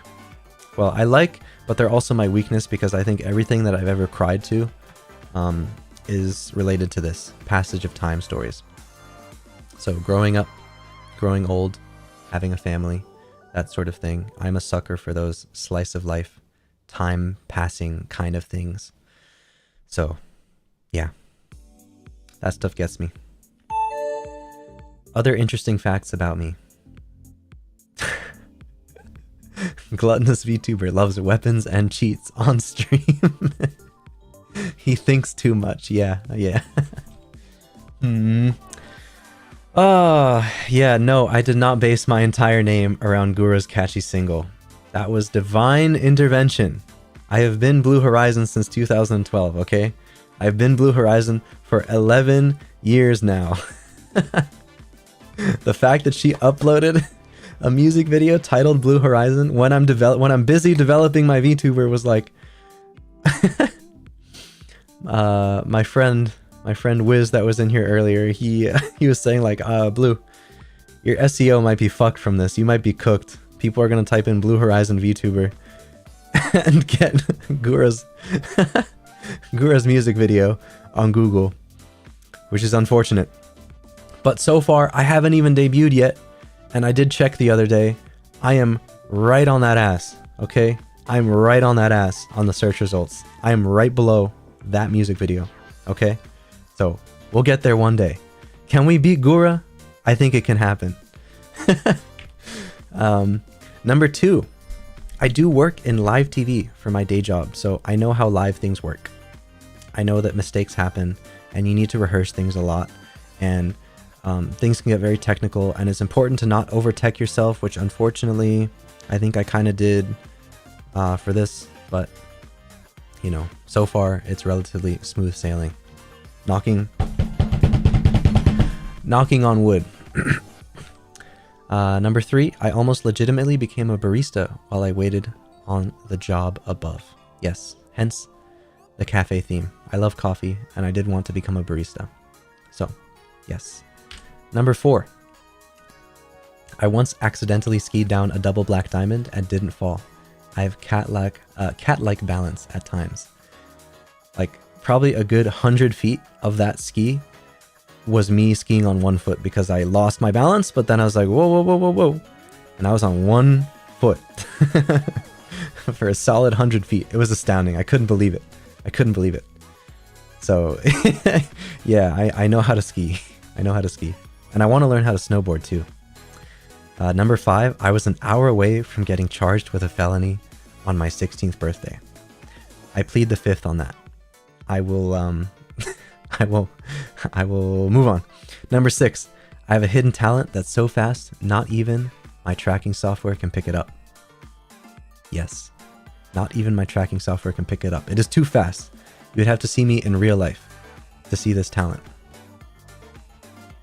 B: but they're also my weakness because I think everything that I've ever cried to is related to this passage of time stories. So growing up, growing old, having a family, that sort of thing. I'm a sucker for those slice of life, time passing kind of things. So, yeah, that stuff gets me. Other interesting facts about me. Gluttonous VTuber loves weapons and cheats on stream. He thinks too much. Yeah. Yeah, no, I did not base my entire name around Gura's catchy single. That was divine intervention. I have been Blue Horizon since 2012, okay? I've been Blue Horizon for 11 years now. The fact that she uploaded a music video titled Blue Horizon when I'm busy developing my VTuber was like my friend Wiz that was in here earlier, he was saying like, Blue, your SEO might be fucked from this. You might be cooked. People are gonna type in Blue Horizon VTuber and get Gura's music video on Google, which is unfortunate. But so far, I haven't even debuted yet, and I did check the other day. I am right on that ass, okay? I'm right on that ass on the search results. I am right below that music video, okay? So, we'll get there one day. Can we beat Gura? I think it can happen. Number 2, I do work in live TV for my day job, so I know how live things work. I know that mistakes happen, and you need to rehearse things a lot, and things can get very technical, and it's important to not over-tech yourself, which unfortunately, I think I kind of did for this, but, you know, so far, it's relatively smooth sailing. Knocking on wood. Number 3, I almost legitimately became a barista while I waited on the job above. Yes, hence the cafe theme. I love coffee, and I did want to become a barista. So, yes. Number 4, I once accidentally skied down a double black diamond and didn't fall. I have cat-like balance at times. Like, probably a good 100 feet of that ski was me skiing on one foot because I lost my balance, but then I was like, whoa, whoa, whoa, whoa, whoa. And I was on one foot for a solid 100 feet. It was astounding. I couldn't believe it. So, yeah, I know how to ski. I know how to ski. And I want to learn how to snowboard too. Number 5, I was an hour away from getting charged with a felony on my 16th birthday. I plead the 5th on that. I will move on. Number 6, I have a hidden talent that's so fast, not even my tracking software can pick it up. Yes, not even my tracking software can pick it up. It is too fast. You would have to see me in real life to see this talent.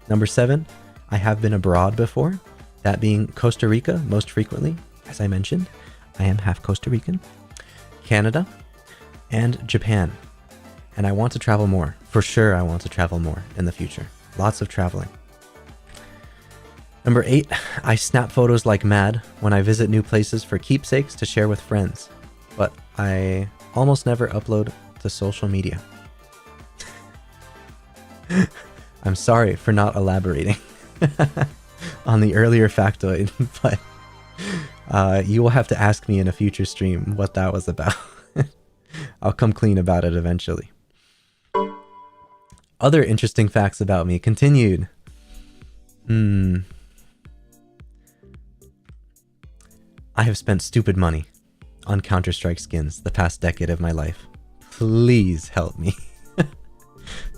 B: Number 7, I have been abroad before, that being Costa Rica most frequently. As I mentioned, I am half Costa Rican, Canada, and Japan. And I want to travel more. For sure, I want to travel more in the future. Lots of traveling. Number 8, I snap photos like mad when I visit new places for keepsakes to share with friends. But I almost never upload to social media. I'm sorry for not elaborating on the earlier factoid, but you will have to ask me in a future stream what that was about. I'll come clean about it eventually. Other interesting facts about me continued. I have spent stupid money on Counter-Strike skins the past decade of my life. Please help me.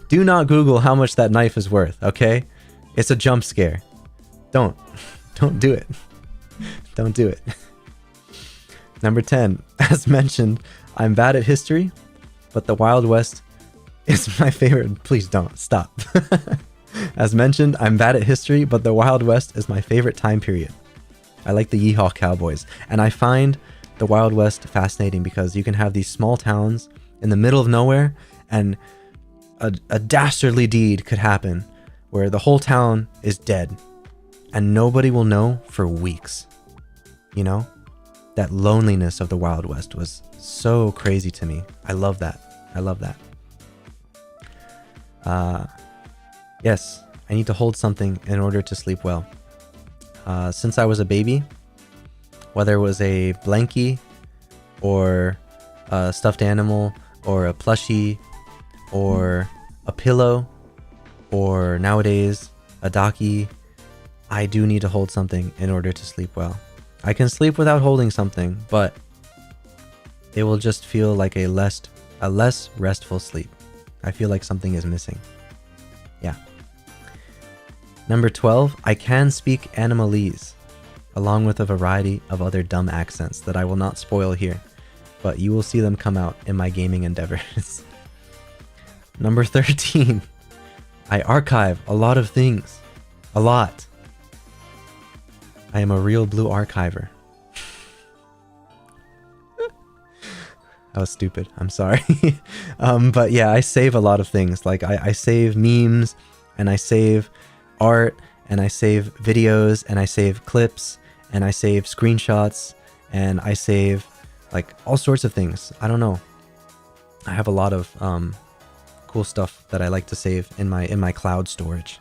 B: Do not Google how much that knife is worth, okay? It's a jump scare. Don't do it. Don't do it. Number 10, as mentioned, I'm bad at history, but the Wild West is my favorite. Please don't, stop. As mentioned, I'm bad at history, but the Wild West is my favorite time period. I like the Yeehaw Cowboys, and I find the Wild West fascinating because you can have these small towns in the middle of nowhere, and a dastardly deed could happen where the whole town is dead and nobody will know for weeks. You know, that loneliness of the Wild West was so crazy to me. I love that. I love that. Yes, I need to hold something in order to sleep well. Since I was a baby, whether it was a blankie or a stuffed animal or a plushie or a pillow or nowadays a docky, I do need to hold something in order to sleep well. I can sleep without holding something, but it will just feel like a less restful sleep. I feel like something is missing. Yeah. Number 12, I can speak Animalese, along with a variety of other dumb accents that I will not spoil here, but you will see them come out in my gaming endeavors. Number 13, I archive a lot of things. A lot. I am a real blue archiver. That was stupid. I'm sorry. But yeah, I save a lot of things. Like I save memes, and I save art, and I save videos, and I save clips, and I save screenshots, and I save like all sorts of things. I don't know. I have a lot of cool stuff that I like to save in my cloud storage.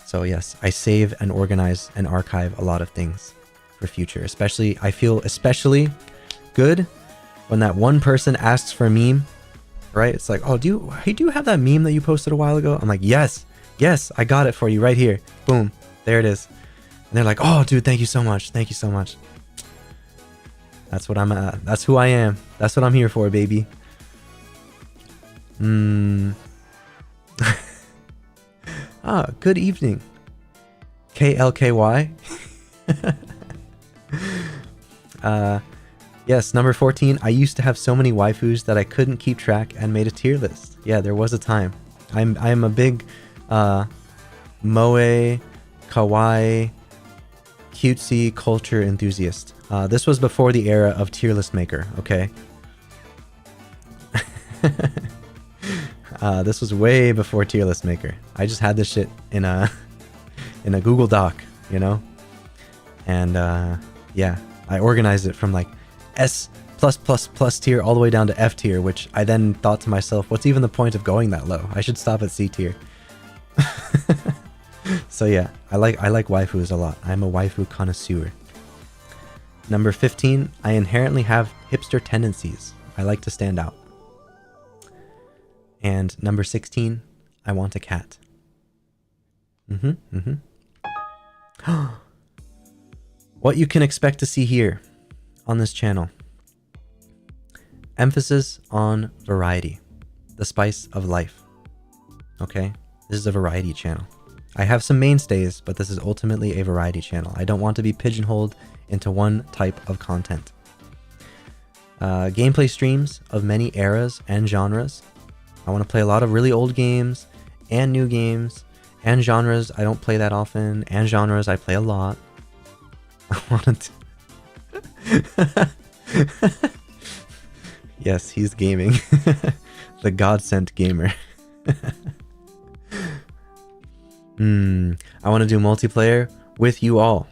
B: So yes, I save and organize and archive a lot of things for future. Especially, I feel especially good when that one person asks for a meme, right? It's like, oh, do you have that meme that you posted a while ago? I'm like, yes, I got it for you right here. Boom, there it is. And they're like, oh, dude, thank you so much. Thank you so much. That's what I'm at. That's who I am. That's what I'm here for, baby. Good evening. KLKY. Yes, number 14. I used to have so many waifus that I couldn't keep track and made a tier list. Yeah, there was a time. I'm a big moe, kawaii, cutesy culture enthusiast. This was before the era of tier list maker, okay? This was way before tier list maker. I just had this shit in a Google Doc, you know? And yeah, I organized it from like S+++ tier all the way down to F tier, which I then thought to myself, what's even the point of going that low? I should stop at C tier. So yeah, I like waifus a lot. I'm a waifu connoisseur. Number 15, I inherently have hipster tendencies. I like to stand out. And number 16, I want a cat. What you can expect to see here on this channel. Emphasis on variety. The spice of life. Okay? This is a variety channel. I have some mainstays, but this is ultimately a variety channel. I don't want to be pigeonholed into one type of content. Gameplay streams of many eras and genres. I want to play a lot of really old games and new games and genres I don't play that often and genres I play a lot. I want to... Yes, he's gaming. The God-sent gamer. I want to do multiplayer with you all.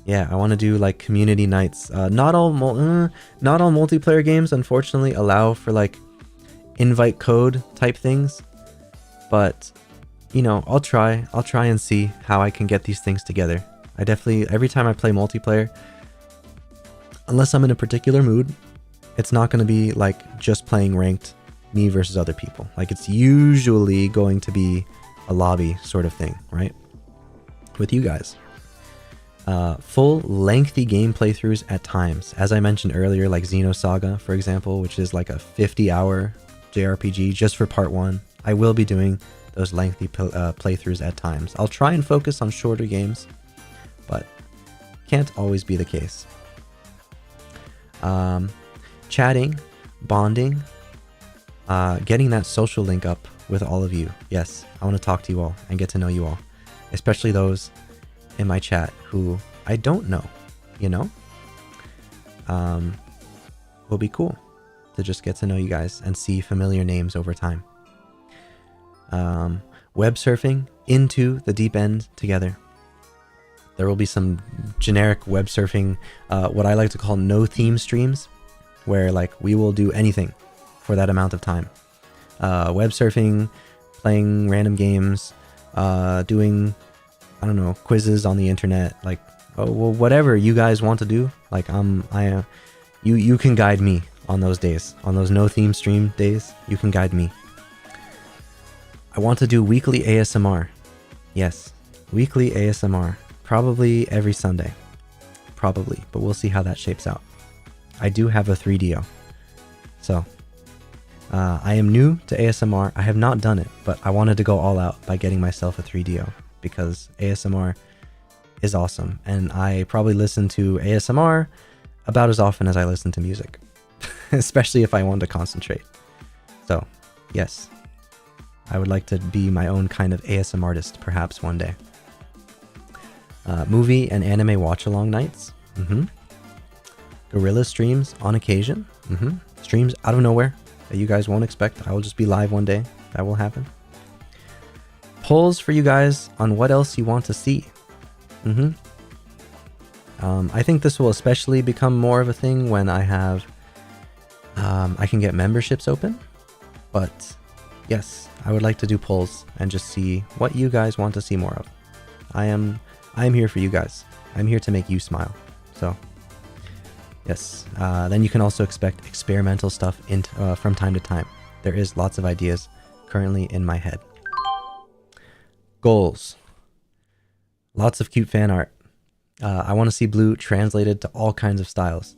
B: Yeah, I want to do like community nights. Not all multiplayer games, unfortunately, allow for like invite code type things. But, you know, I'll try and see how I can get these things together. I definitely, every time I play multiplayer, unless I'm in a particular mood, it's not going to be like just playing ranked, me versus other people. Like it's usually going to be a lobby sort of thing, right? With you guys. Full lengthy game playthroughs at times. As I mentioned earlier, like Xenosaga, for example, which is like a 50-hour JRPG just for part 1. I will be doing those lengthy playthroughs at times. I'll try and focus on shorter games, but can't always be the case. Chatting, bonding, getting that social link up with all of you. Yes, I want to talk to you all and get to know you all, especially those in my chat who I don't know, you know? Will be cool to just get to know you guys and see familiar names over time. Web surfing into the deep end together. There will be some generic web surfing, what I like to call no theme streams, where like we will do anything for that amount of time. Web surfing, playing random games, doing, I don't know, quizzes on the internet, like, oh, well, whatever you guys want to do. Like, you can guide me on those days, on those no theme stream days. You can guide me. I want to do weekly ASMR. Yes, weekly ASMR, probably every Sunday, probably, but we'll see how that shapes out. I do have a 3DO, so I am new to ASMR. I have not done it, but I wanted to go all out by getting myself a 3DO. Because ASMR is awesome, and I probably listen to ASMR about as often as I listen to music, especially if I want to concentrate. So, yes, I would like to be my own kind of ASMR artist, perhaps one day. Movie and anime watch-along nights. Guerrilla streams on occasion. Streams out of nowhere that you guys won't expect. I will just be live one day. That will happen. Polls for you guys on what else you want to see. I think this will especially become more of a thing when I have I can get memberships open, but yes, I would like to do polls and just see what you guys want to see more of. I am here for you guys. I'm here to make you smile. So yes, then you can also expect experimental stuff from time to time. There is lots of ideas currently in my head. Goals. Lots of cute fan art. I want to see Blue translated to all kinds of styles.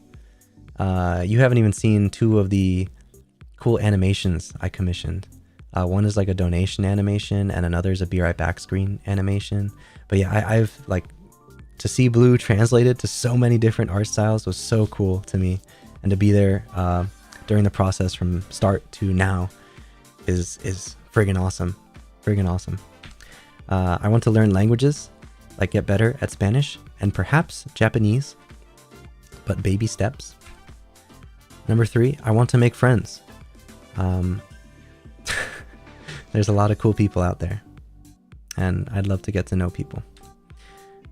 B: You haven't even seen 2 of the cool animations I commissioned. One is like a donation animation and another is a be right back screen animation. But yeah, I've like, to see Blue translated to so many different art styles was so cool to me. And to be there during the process from start to now is friggin' awesome. Friggin' awesome. I want to learn languages, like get better at Spanish and perhaps Japanese, but baby steps. Number 3, I want to make friends. There's a lot of cool people out there, and I'd love to get to know people.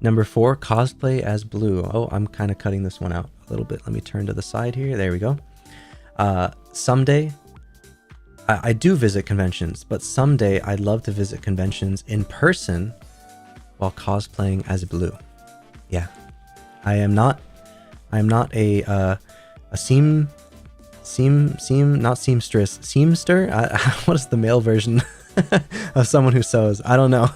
B: Number 4, cosplay as Blue. Oh, I'm kind of cutting this one out a little bit. Let me turn to the side here. There we go. Someday, I do visit conventions, but someday I'd love to visit conventions in person while cosplaying as Blue. Yeah, I am not a seamster. What is the male version of someone who sews? I don't know,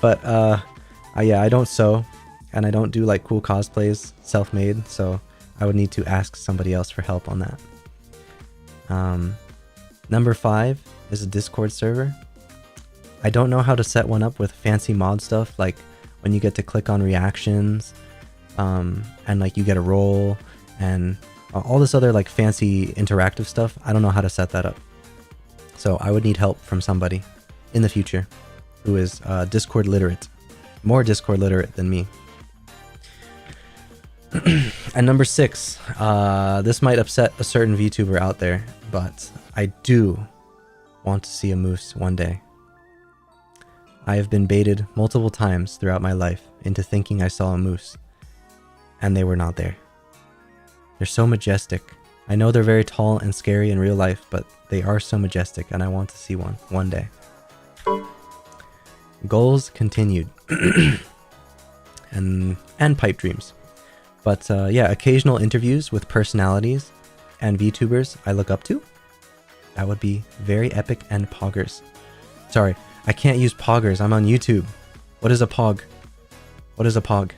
B: but yeah, I don't sew, and I don't do like cool cosplays, self-made. So I would need to ask somebody else for help on that. Number 5 is a Discord server. I don't know how to set one up with fancy mod stuff, like when you get to click on reactions, and like you get a role, and all this other like fancy interactive stuff. I don't know how to set that up. So I would need help from somebody in the future who is Discord literate, more Discord literate than me. And number 6, this might upset a certain VTuber out there, but I do want to see a moose one day. I have been baited multiple times throughout my life into thinking I saw a moose, and they were not there. They're so majestic. I know they're very tall and scary in real life, but they are so majestic, and I want to see one day. Goals continued. and pipe dreams. But yeah, occasional interviews with personalities and VTubers I look up to. That would be very epic, and poggers. Sorry, I can't use poggers. I'm on YouTube. What is a pog? What is a pog?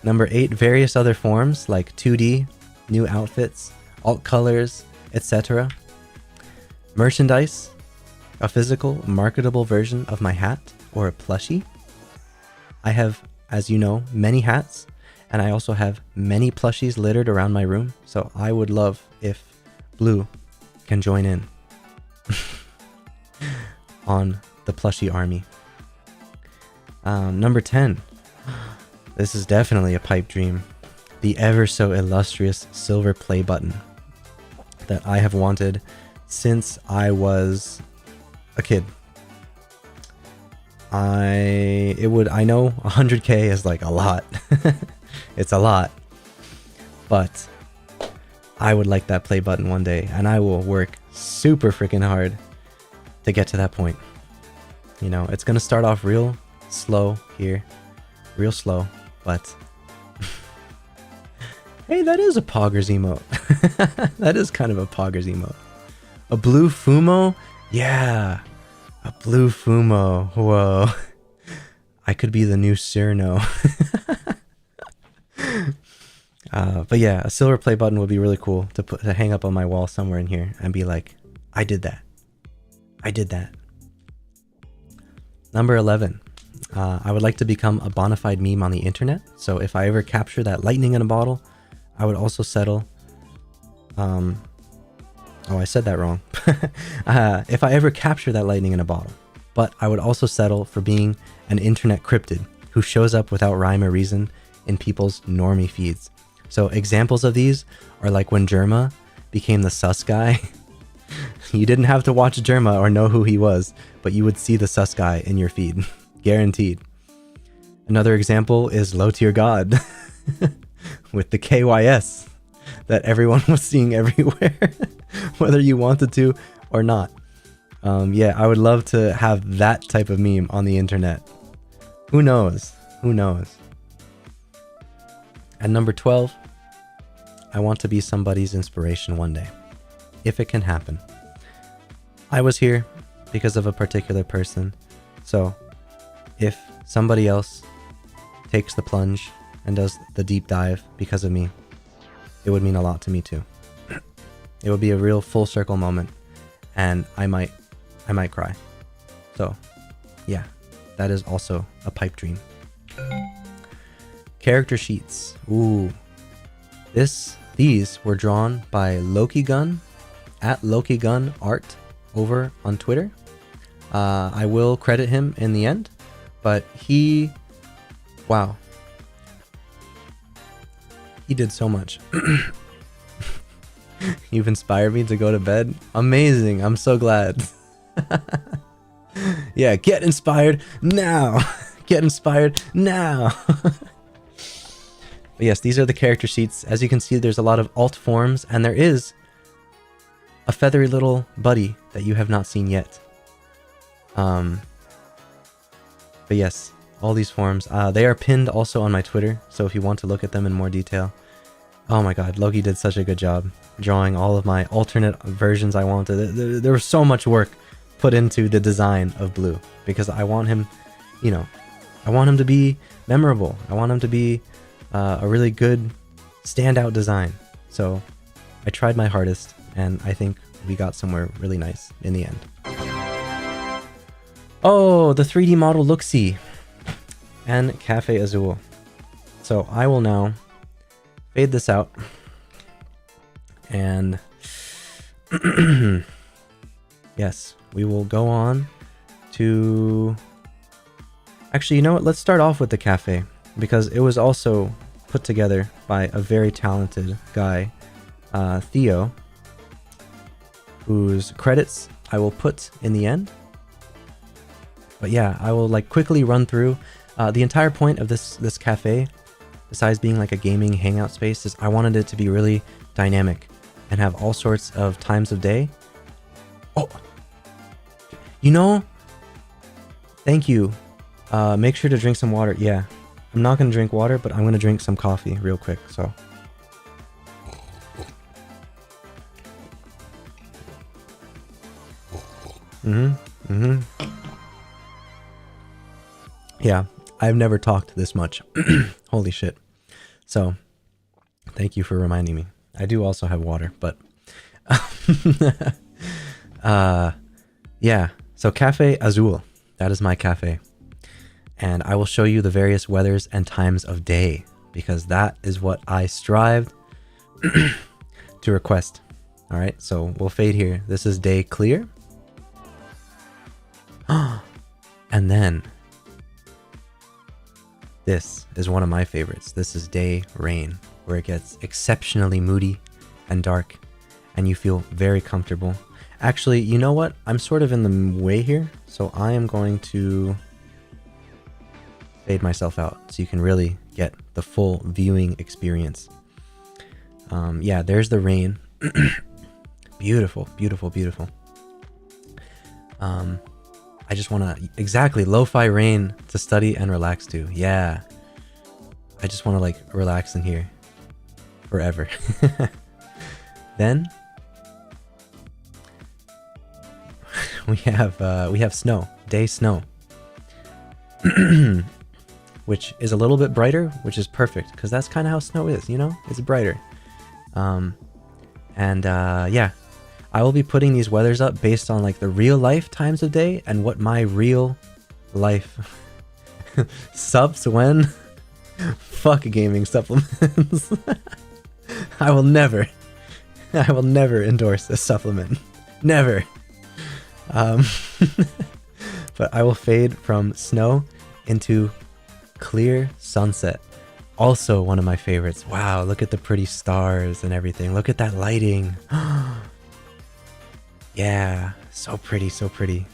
B: Number 8, various other forms like 2D, new outfits, alt colors, etc. Merchandise, a physical, marketable version of my hat or a plushie. I have, as you know, many hats, and I also have many plushies littered around my room, so I would love if Blue can join in on the plushie army. Number 10. This is definitely a pipe dream. The ever so illustrious silver play button that I have wanted since I was a kid. I know 100k is like a lot. It's a lot. But I would like that play button one day, and I will work super freaking hard to get to that point. You know, it's gonna start off real slow here. Real slow, but hey, that is a poggers emote. That is kind of a poggers emote. A blue Fumo? Yeah. A blue Fumo. Whoa. I could be the new Cyrano. But yeah, a silver play button would be really cool to hang up on my wall somewhere in here and be like, I did that. I did that. Number 11. I would like to become a bona fide meme on the internet. So if I ever capture that lightning in a bottle, I would also settle. Oh, I said that wrong. If I ever capture that lightning in a bottle, but I would also settle for being an internet cryptid who shows up without rhyme or reason in people's normie feeds. So examples of these are like when Germa became the sus guy. You didn't have to watch Germa or know who he was, but you would see the sus guy in your feed. Guaranteed. Another example is Low Tier God with the KYS that everyone was seeing everywhere, whether you wanted to or not. Yeah, I would love to have that type of meme on the internet. Who knows? Who knows? At number 12, I want to be somebody's inspiration one day, if it can happen. I was here because of a particular person, so if somebody else takes the plunge and does the deep dive because of me, it would mean a lot to me too. It would be a real full circle moment, and I might cry. So yeah, that is also a pipe dream. Character sheets. Ooh. These were drawn by Loki Gun at Loki Gun Art over on Twitter. I will credit him in the end, but wow. He did so much. You've inspired me to go to bed. Amazing. I'm so glad. Yeah, get inspired now. Get inspired now. But yes, these are the character sheets. As you can see, there's a lot of alt forms, and there is a feathery little buddy that you have not seen yet. But yes, all these forms. They are pinned also on my Twitter, so if you want to look at them in more detail. Oh my god, Loki did such a good job drawing all of my alternate versions I wanted. There was so much work put into the design of Blue, because I want him, you know, I want him to be memorable. I want him to be a really good standout design. So I tried my hardest, and I think we got somewhere really nice in the end. Oh, the 3D model look-see and Cafe Azul. So I will now fade this out, and yes, we will go on to... Actually, you know what? Let's start off with the cafe, because it was also put together by a very talented guy, Theo, whose credits I will put in the end. But yeah, I will like quickly run through the entire point of this cafe. Besides being like a gaming hangout space, is I wanted it to be really dynamic and have all sorts of times of day. Oh, you know, thank you. Make sure to drink some water. Yeah, I'm not gonna drink water, but I'm gonna drink some coffee real quick. So. Yeah. I've never talked this much. Holy shit. So, thank you for reminding me. I do also have water, but yeah. So Cafe Azul, that is my cafe. And I will show you the various weathers and times of day because that is what I strived to request. All right, so we'll fade here. This is day clear. And then this is one of my favorites. This is day rain, where it gets exceptionally moody and dark and you feel very comfortable. Actually, you know what? I'm sort of in the way here, so I am going to fade myself out so you can really get the full viewing experience. Yeah, there's the rain. Beautiful, beautiful, beautiful. I just want to, exactly, lo-fi rain to study and relax to. Yeah. I just want to like relax in here forever. Then we have snow, day snow. Which is a little bit brighter, which is perfect because that's kind of how snow is, you know? It's brighter. Yeah, I will be putting these weathers up based on like the real life times of day and what my real life subs when. Fuck gaming supplements. I will never endorse this supplement. Never. But I will fade from snow into clear sunset. Also one of my favorites. Wow, look at the pretty stars and everything. Look at that lighting. Yeah, so pretty, so pretty.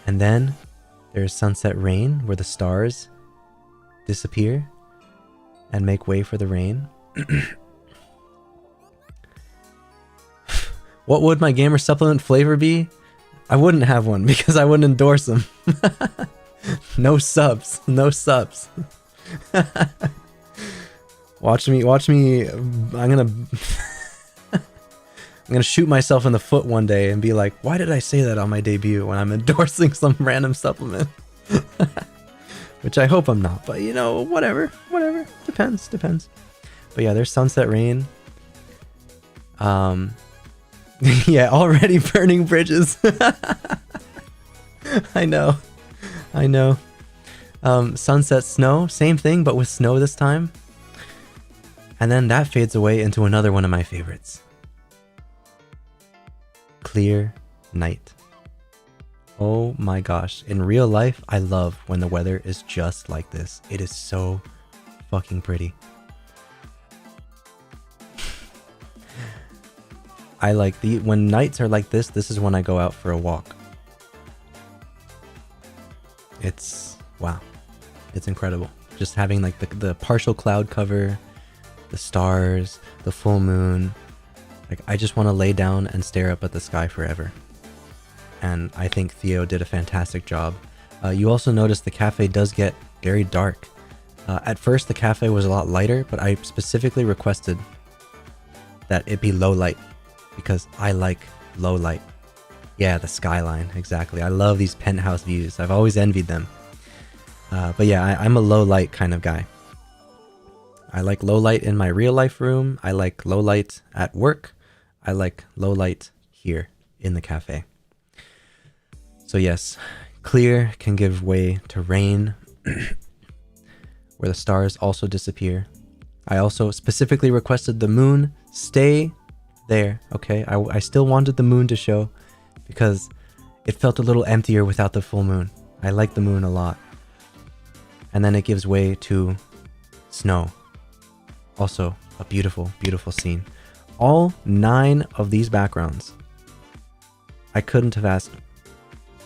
B: And then there's sunset rain where the stars disappear and make way for the rain. What would my gamer supplement flavor be? I wouldn't have one because I wouldn't endorse them. No subs, no subs. Watch me. I'm gonna shoot myself in the foot one day and be like, why did I say that on my debut when I'm endorsing some random supplement? Which I hope I'm not, but you know, whatever. Depends. But yeah, there's sunset rain. Yeah, already burning bridges. I know. Sunset snow, same thing, but with snow this time. And then that fades away into another one of my favorites. Clear night. Oh my gosh. In real life, I love when the weather is just like this. It is so fucking pretty. I like when nights are like this is when I go out for a walk. It's, wow. It's incredible. Just having like the partial cloud cover, the stars, the full moon. Like I just want to lay down and stare up at the sky forever. And I think Theo did a fantastic job. You also notice the cafe does get very dark. At first the cafe was a lot lighter, but I specifically requested that it be low light because I like low light. Yeah, the skyline, exactly. I love these penthouse views. I've always envied them. But yeah, I'm a low light kind of guy. I like low light in my real life room. I like low light at work. I like low light here in the cafe. So yes, clear can give way to rain, where the stars also disappear. I also specifically requested the moon stay there, okay? I still wanted the moon to show because it felt a little emptier without the full moon. I like the moon a lot. And then it gives way to snow. Also a beautiful, beautiful scene. All 9 of these backgrounds, I couldn't have asked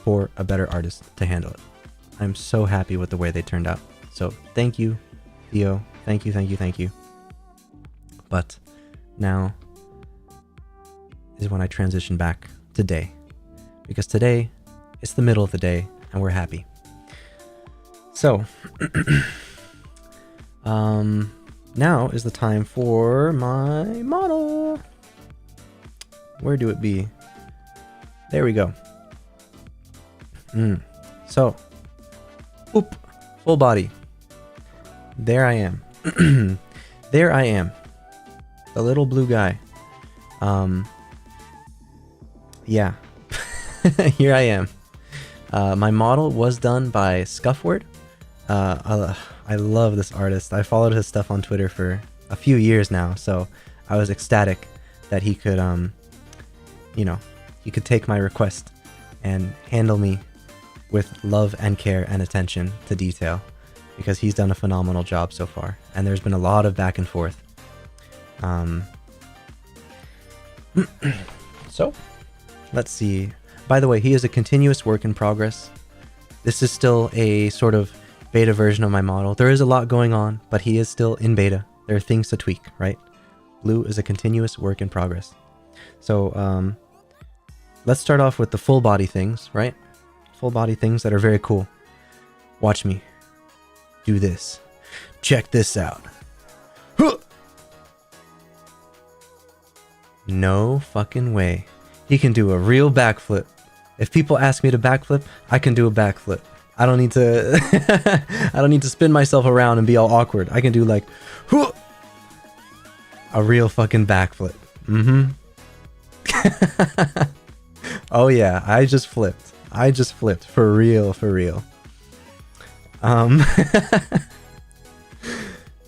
B: for a better artist to handle it. I'm so happy with the way they turned out. So thank you, Theo. Thank you. But now is when I transition back to day. Because today, it's the middle of the day and we're happy. So, now is the time for my model. Where do it be? There we go. So, full body. There I am. There I am. The little blue guy. Yeah. Here I am. My model was done by Scuffword. I love this artist. I followed his stuff on Twitter for a few years now, so I was ecstatic that he could, you know, he could take my request and handle me with love and care and attention to detail, because he's done a phenomenal job so far, and there's been a lot of back and forth. So, let's see. By the way, he is a continuous work in progress. This is still a sort of beta version of my model. There is a lot going on, but he is still in beta. There are things to tweak, right? Blue is a continuous work in progress. So, let's start off with the full body things, right? Full body things that are very cool. Watch me do this. Check this out. Huh! No fucking way. He can do a real backflip. If people ask me to backflip, I can do a backflip. I don't need to I don't need to spin myself around and be all awkward. I can do like huh! A real fucking backflip. Oh yeah, I just flipped. I just flipped for real, for real.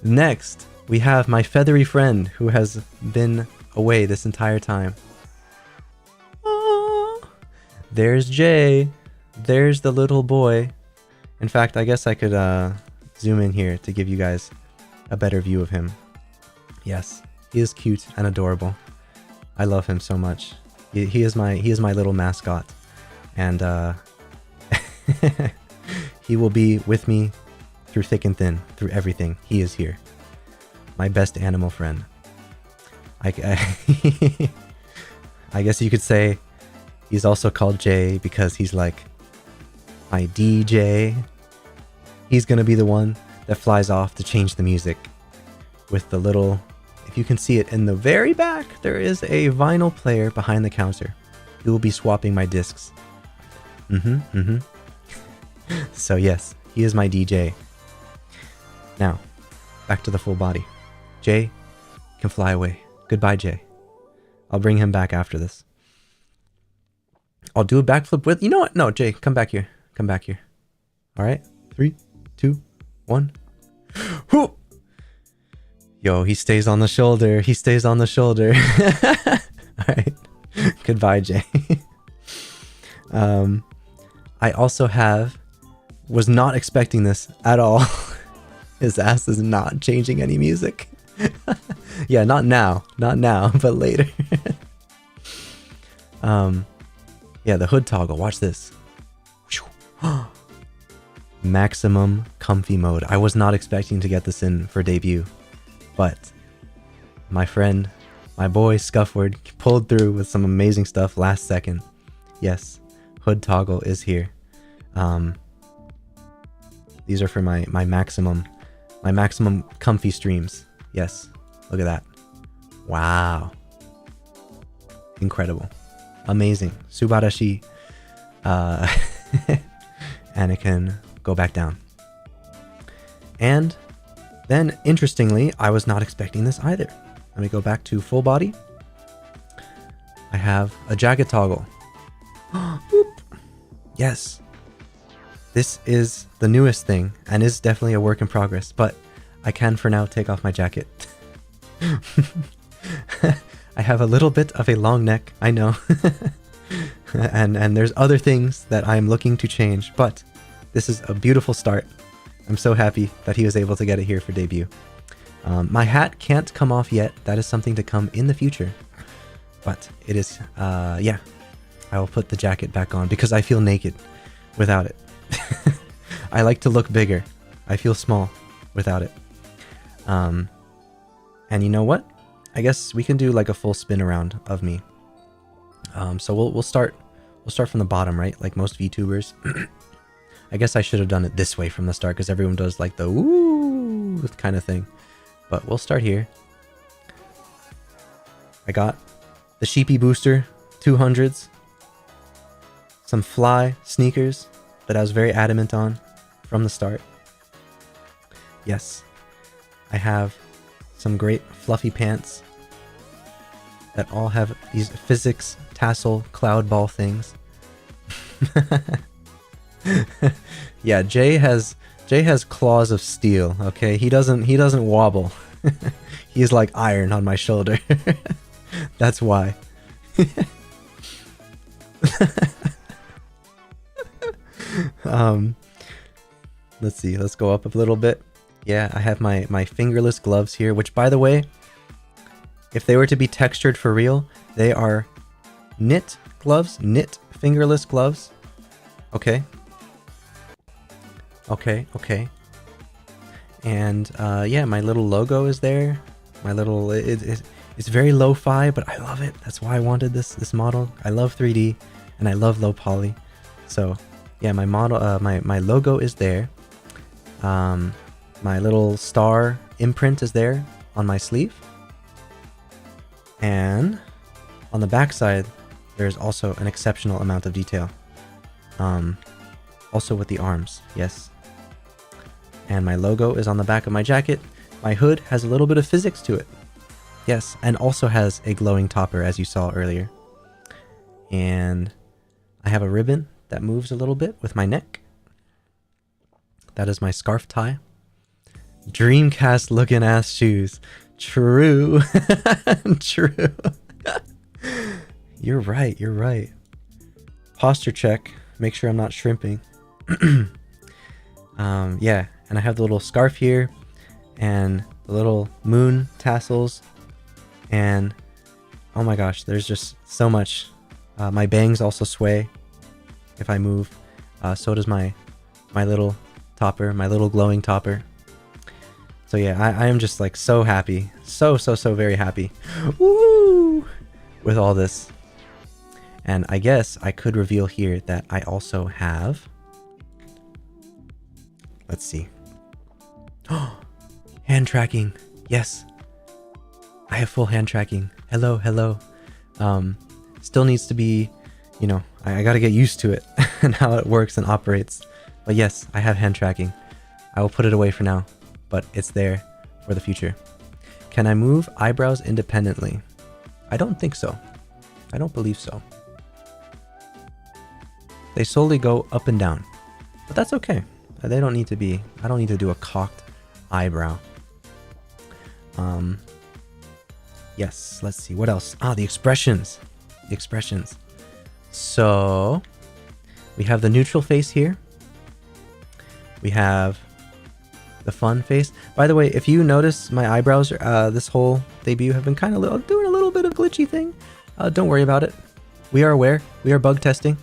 B: Next, we have my feathery friend who has been away this entire time. Oh, there's Jay. There's the little boy. In fact, I guess I could zoom in here to give you guys a better view of him. Yes, he is cute and adorable. I love him so much. He is my little mascot, and he will be with me through thick and thin, through everything. He is here, my best animal friend. I guess you could say he's also called Jay because he's like my DJ. He's gonna be the one that flies off to change the music with the little, if you can see it in the very back, there is a vinyl player behind the counter. He will be swapping my discs. So yes, he is my DJ. Now, back to the full body. Jay can fly away. Goodbye, Jay. I'll bring him back after this. I'll do a backflip with... You know what? No, Jay, come back here. Come back here. All right? 3, 2, 1. Whoo! Yo, he stays on the shoulder. He stays on the shoulder. All right. Goodbye, Jay. I also have... Was not expecting this at all. His ass is not changing any music. Yeah, not now, but later. Yeah, the hood toggle, watch this. Maximum comfy mode. I was not expecting to get this in for debut, but my friend, my boy Scuffword pulled through with some amazing stuff last second. Yes, hood toggle is here. These are for my maximum comfy streams. Yes, look at that. Wow. Incredible. Amazing. Subarashi. Anakin, go back down. And then, interestingly, I was not expecting this either. Let me go back to full body. I have a jacket toggle. Yes. This is the newest thing, and is definitely a work in progress, but I can for now take off my jacket. I have a little bit of a long neck, I know. and there's other things that I'm looking to change, but this is a beautiful start. I'm so happy that he was able to get it here for debut. My hat can't come off yet. That is something to come in the future. But it is, yeah. I will put the jacket back on because I feel naked without it. I like to look bigger. I feel small without it. And you know what? I guess we can do like a full spin around of me. So we'll start from the bottom, right? Like most VTubers. I guess I should have done it this way from the start because everyone does like the ooh kind of thing. But we'll start here. I got the Sheepy Booster 200s. Some fly sneakers that I was very adamant on from the start. Yes, I have some great fluffy pants that all have these physics tassel cloud ball things. Yeah, Jay has claws of steel, okay? He doesn't wobble. He's like iron on my shoulder. That's why. Let's see. Let's go up a little bit. Yeah, I have my fingerless gloves here, which, by the way, if they were to be textured for real, they are knit gloves, knit fingerless gloves. Okay. Okay. And yeah, my little logo is there. My little it's very lo-fi, but I love it. That's why I wanted this model. I love 3D and I love low poly. So yeah, my model, my logo is there. My little star imprint is there on my sleeve. And on the back side, there's also an exceptional amount of detail. Also with the arms, yes. And my logo is on the back of my jacket. My hood has a little bit of physics to it. Yes, and also has a glowing topper, as you saw earlier. And I have a ribbon that moves a little bit with my neck. That is my scarf tie. Dreamcast looking ass shoes. True. True. You're right. Posture check. Make sure I'm not shrimping. Yeah, and I have the little scarf here and the little moon tassels, and oh my gosh, there's just so much. My bangs also sway if I move. So does my little topper, my little glowing topper. So yeah, I am just like so happy, so very happy. Woo! With all this. And I guess I could reveal here that I also have, let's see. Oh, hand tracking. Yes. I have full hand tracking. Hello. Still needs to be, you know, I gotta get used to it and how it works and operates. But yes, I have hand tracking. I will put it away for now, but it's there for the future. Can I move eyebrows independently? I don't think so. I don't believe so. They solely go up and down, but that's okay. They don't need to be, I don't need to do a cocked eyebrow. Yes, let's see, what else? The expressions. So, we have the neutral face here. We have the fun face. By the way, if you notice my eyebrows, this whole debut have been kind of doing a little bit of glitchy thing. Don't worry about it. We are aware. We are bug testing.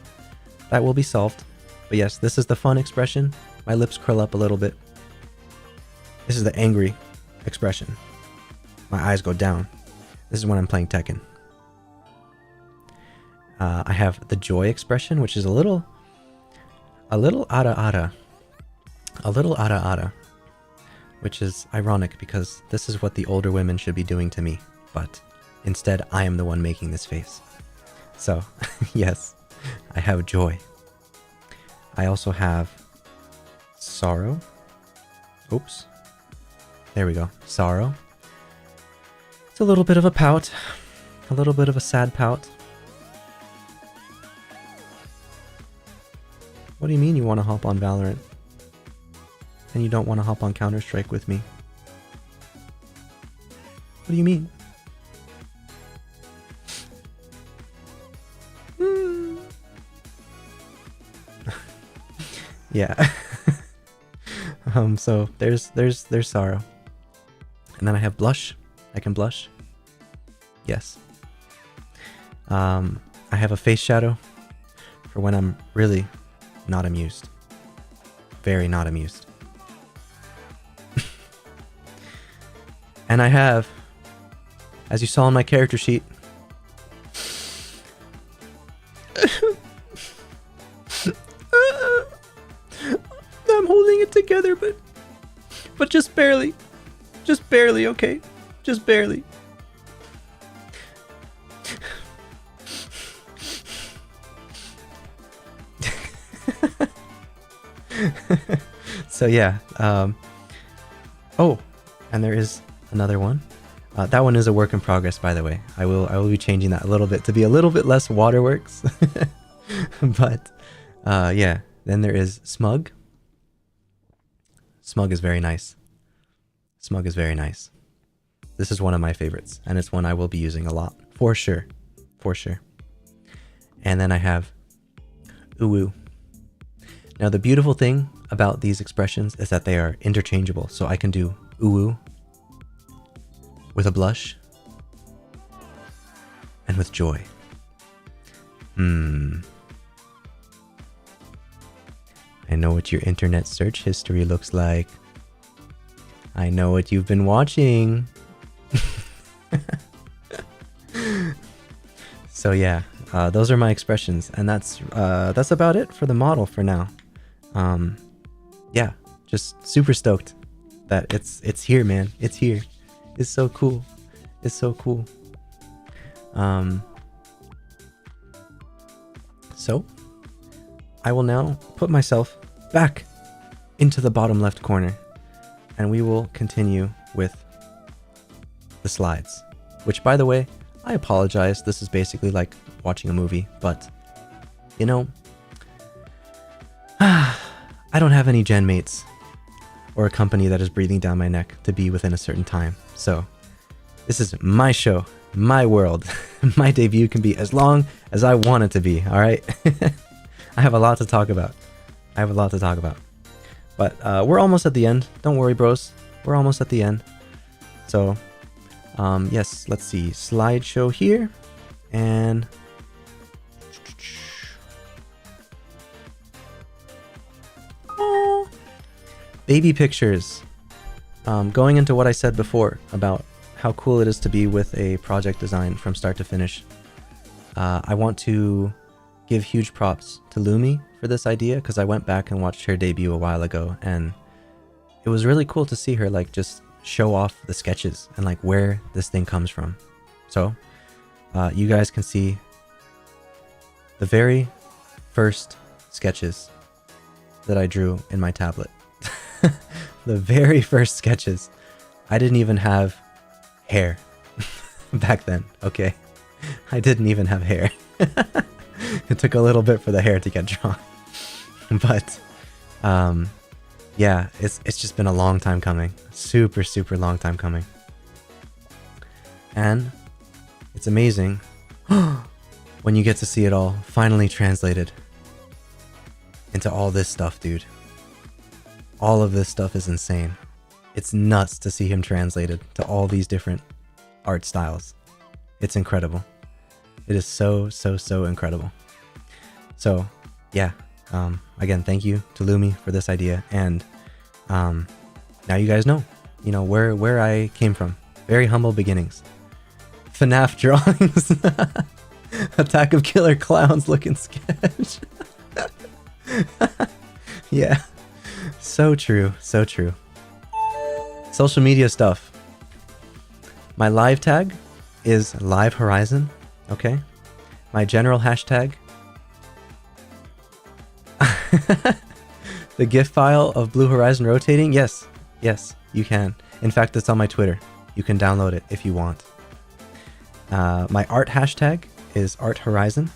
B: That will be solved. But yes, this is the fun expression. My lips curl up a little bit. This is the angry expression. My eyes go down. This is when I'm playing Tekken. I have the joy expression, which is a little ara. A little ara. Which is ironic because this is what the older women should be doing to me. But instead, I am the one making this face. So, yes, I have joy. I also have sorrow. Oops. There we go. Sorrow. It's a little bit of a pout. A little bit of a sad pout. What do you mean you want to hop on Valorant? And you don't want to hop on Counter-Strike with me? What do you mean? Yeah. So there's sorrow. And then I have blush. I can blush. Yes. I have a face shadow for when I'm really not amused. Very not amused. And I have, as you saw on my character sheet, I'm holding it together, but just barely. Just barely, okay? Just barely. So yeah, Oh, and there is another one. That one is a work in progress, by the way. I will be changing that a little bit to be a little bit less waterworks. But yeah, then there is Smug. Smug is very nice. Smug is very nice. This is one of my favorites, and it's one I will be using a lot, for sure. For sure. And then I have Uwu. Now the beautiful thing about these expressions is that they are interchangeable. So I can do Uwu with a blush and with joy. I know what your internet search history looks like. I know what you've been watching. So yeah, those are my expressions, and that's about it for the model for now. Yeah, just super stoked that it's here, man. It's here. It's so cool. It's so cool. So I will now put myself back into the bottom left corner, and we will continue with the slides, which, by the way, I apologize. This is basically like watching a movie, but you know, I don't have any gen mates or a company that is breathing down my neck to be within a certain time. So this is my show, my world. My debut can be as long as I want it to be. All right. I have a lot to talk about. But we're almost at the end. Don't worry, bros. We're almost at the end. So yes, let's see. Slideshow here. And baby pictures. Going into what I said before about how cool it is to be with a project design from start to finish. I want to give huge props to Lumi for this idea, because I went back and watched her debut a while ago, and it was really cool to see her like just show off the sketches and like where this thing comes from. So you guys can see the very first sketches that I drew in my tablet. The very first sketches. I didn't even have hair back then, okay? I didn't even have hair. It took a little bit for the hair to get drawn. But yeah, it's just been a long time coming. Super, super long time coming. And it's amazing when you get to see it all finally translated into all this stuff, dude. All of this stuff is insane. It's nuts to see him translated to all these different art styles. It's incredible. It is so, so, so incredible. So yeah, again, thank you to Lumi for this idea. And now you guys know, where I came from. Very humble beginnings. FNAF drawings. Attack of Killer Clowns looking sketch. Yeah. So true. So true. Social media stuff. My live tag is Live Horizon. Okay. My general hashtag. The GIF file of Blue Horizon rotating. Yes. Yes, you can. In fact, it's on my Twitter. You can download it if you want. My art hashtag is Art Horizon.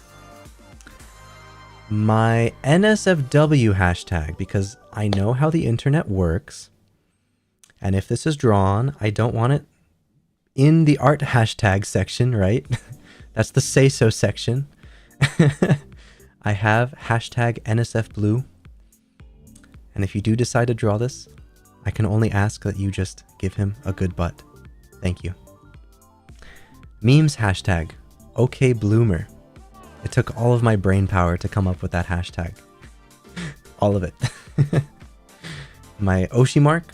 B: My NSFW hashtag, because I know how the internet works, and if this is drawn, I don't want it in the art hashtag section, right? That's the say so section. I have hashtag NSFBlue, and if you do decide to draw this, I can only ask that you just give him a good butt. Thank you. Memes hashtag OKBloomer. It took all of my brain power to come up with that hashtag. All of it. My Oshi mark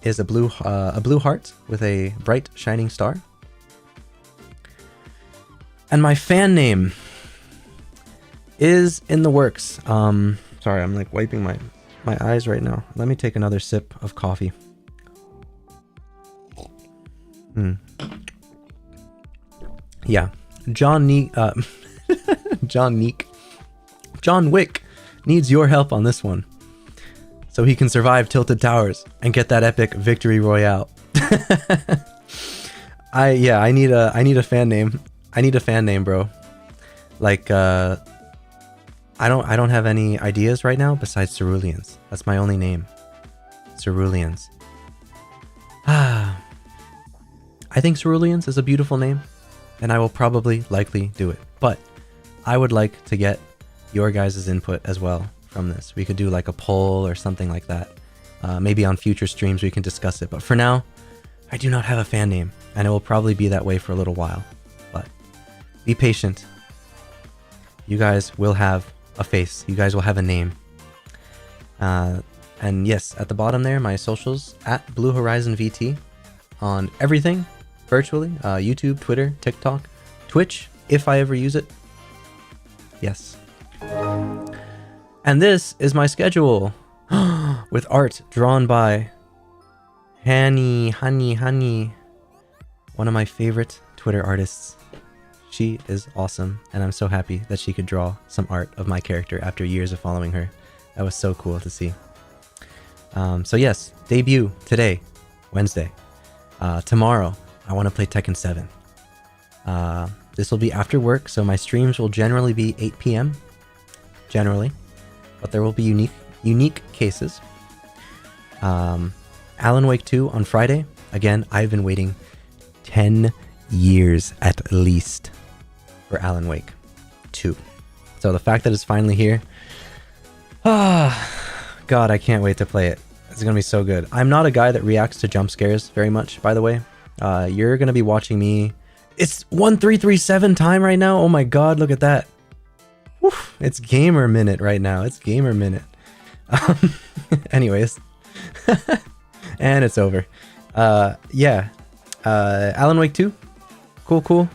B: is a blue heart with a bright shining star. And my fan name is in the works. Sorry, I'm like wiping my eyes right now. Let me take another sip of coffee. Yeah, John Wick needs your help on this one. so he can survive Tilted Towers and get that epic victory royale. I need a fan name. I need a fan name, bro. Like I don't have any ideas right now besides Ceruleans. That's my only name. Ceruleans. I think Ceruleans is a beautiful name, and I will probably likely do it. But I would like to get your guys' input as well from this. We could do like a poll or something like that. Maybe on future streams we can discuss it. But for now, I do not have a fan name, and it will probably be that way for a little while. But be patient. You guys will have a face. You guys will have a name. And yes, at the bottom there, my socials, at Blue Horizon VT on everything, virtually, YouTube, Twitter, TikTok, Twitch, if I ever use it. Yes. And this is my schedule with art drawn by Honey, one of my favorite Twitter artists. She is awesome, and I'm so happy that she could draw some art of my character after years of following her. That was so cool to see. So yes, debut today, Wednesday. Tomorrow, I want to play Tekken 7. This will be after work, so my streams will generally be 8 p.m. Generally, but there will be unique cases. Alan Wake 2 on Friday. Again, I've been waiting 10 years at least for Alan Wake 2. So the fact that it's finally here, God, I can't wait to play it. It's gonna be so good. I'm not a guy that reacts to jump scares very much, by the way. You're gonna be watching me. It's 1337 time right now. Oh my God, look at that. Woof, it's gamer minute right now. It's gamer minute. Anyways, and it's over. Yeah. Alan Wake 2. Cool.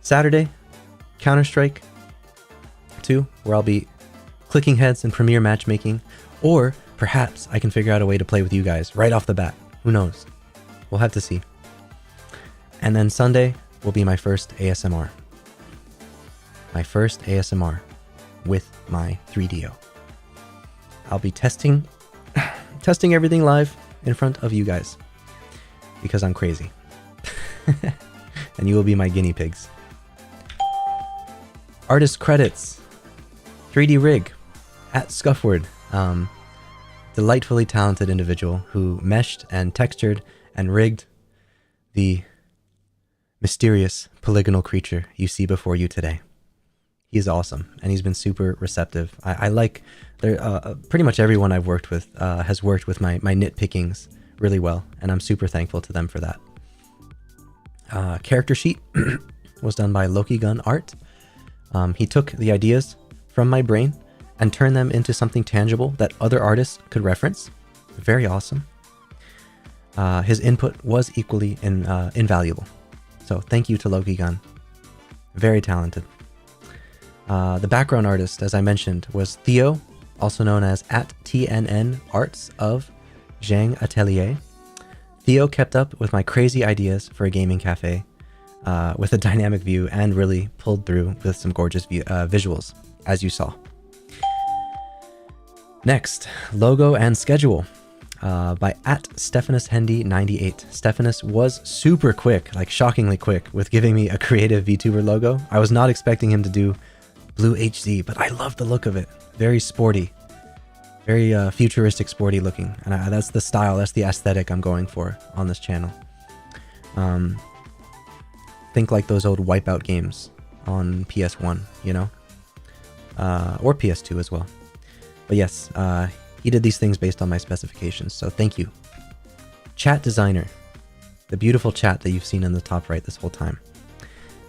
B: Saturday, Counter-Strike 2, where I'll be clicking heads and premiere matchmaking, or perhaps I can figure out a way to play with you guys right off the bat. Who knows? We'll have to see. And then Sunday will be my first ASMR. My first ASMR with my 3DO. I'll be testing everything live in front of you guys because I'm crazy. And you will be my guinea pigs. Artist credits. 3D Rig at Scuffward. Delightfully talented individual who meshed and textured and rigged the mysterious polygonal creature you see before you today. He's awesome, and he's been super receptive. I like pretty much everyone I've worked with has worked with my nitpickings really well, and I'm super thankful to them for that. Character sheet was done by Loki Gun Art. He took the ideas from my brain and turned them into something tangible that other artists could reference. Very awesome. His input was equally invaluable. So thank you to Loki Gun. Very talented. The background artist, as I mentioned, was Theo, also known as @TNN Arts of Zhang Atelier. Theo kept up with my crazy ideas for a gaming cafe with a dynamic view and really pulled through with some gorgeous visuals, as you saw. Next, logo and schedule by @StephanusHendy98. Stephanus was super quick, like shockingly quick, with giving me a creative VTuber logo. I was not expecting him to do Blue HZ, but I love the look of it. Very sporty. Very futuristic, sporty looking. And that's the style, that's the aesthetic I'm going for on this channel. Think like those old Wipeout games on PS1, you know? Or PS2 as well. But yes, he did these things based on my specifications, so thank you. Chat designer. The beautiful chat that you've seen in the top right this whole time.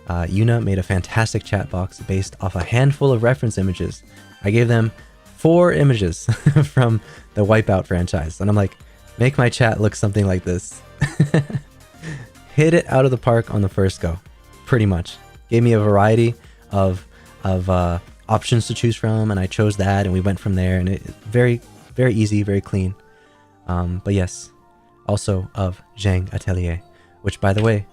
B: Yuna made a fantastic chat box based off a handful of reference images. I gave them 4 images from the Wipeout franchise, and I'm like, make my chat look something like this. Hit it out of the park on the first go, pretty much. Gave me a variety of options to choose from, and I chose that, and we went from there, and it very easy, very clean. But yes, also of Zhang Atelier, which, by the way,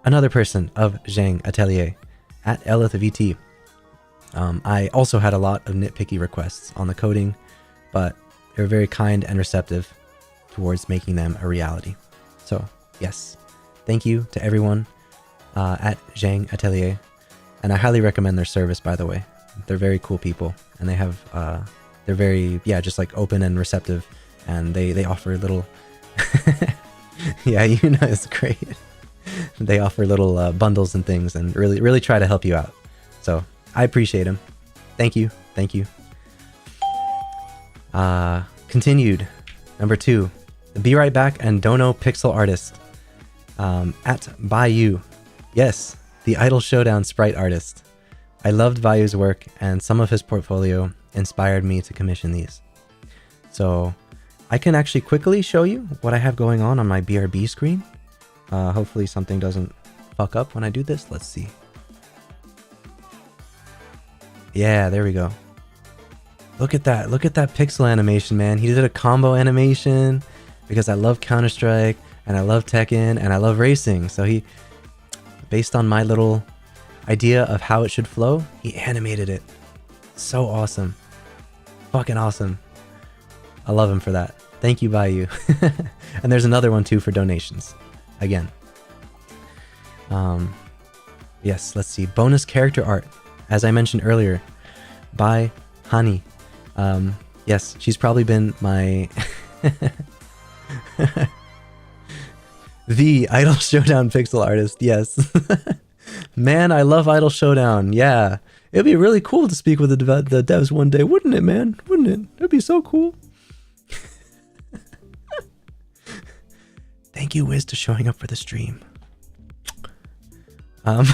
B: another person of Zhang Atelier at @ElithVT. I also had a lot of nitpicky requests on the coding, but They're very kind and receptive towards making them a reality. So yes, thank you to everyone at Zhang Atelier, and I highly recommend their service, by the way. They're very cool people, and they have they're very, yeah, just like open and receptive, and they offer little yeah, you know, it's great. They offer little bundles and things, and really try to help you out. So I appreciate them. Thank you. Continued. Number 2, the Be Right Back and Dono Pixel Artist at Bayou. Yes, the Idol Showdown sprite artist. I loved Bayou's work, and some of his portfolio inspired me to commission these. So I can actually quickly show you what I have going on my BRB screen. Hopefully something doesn't fuck up when I do this. Let's see. Yeah, there we go. Look at that pixel animation, man. He did a combo animation because I love Counter-Strike and I love Tekken and I love racing. So he, based on my little idea of how it should flow, he animated it. So awesome. Fucking awesome. I love him for that. Thank you, Bayou. And there's another one too for donations. Again. Yes, let's see. Bonus character art, as I mentioned earlier, by Hani. Yes, she's probably been my the Idol Showdown pixel artist. Yes. Man, I love Idol Showdown. Yeah. It'd be really cool to speak with the devs one day, wouldn't it, man? Wouldn't it? That'd be so cool. Thank you, Wiz, to showing up for the stream. But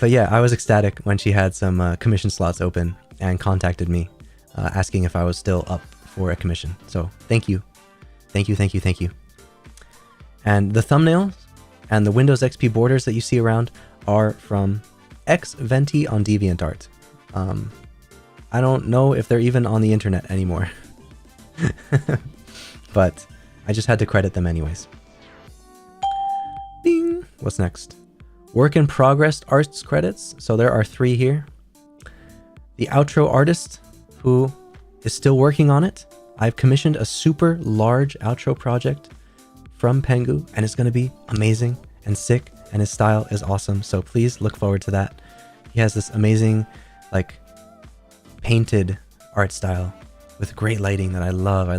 B: yeah, I was ecstatic when she had some commission slots open and contacted me, asking if I was still up for a commission. So thank you. Thank you. And the thumbnails and the Windows XP borders that you see around are from Xventi on DeviantArt. I don't know if they're even on the internet anymore. But I just had to credit them anyways. Bing! What's next? Work in progress arts credits. So there are 3 here. The outro artist, who is still working on it. I've commissioned a super large outro project from Pengu, and it's going to be amazing and sick, and his style is awesome. So please look forward to that. He has this amazing, like, painted art style with great lighting that I love.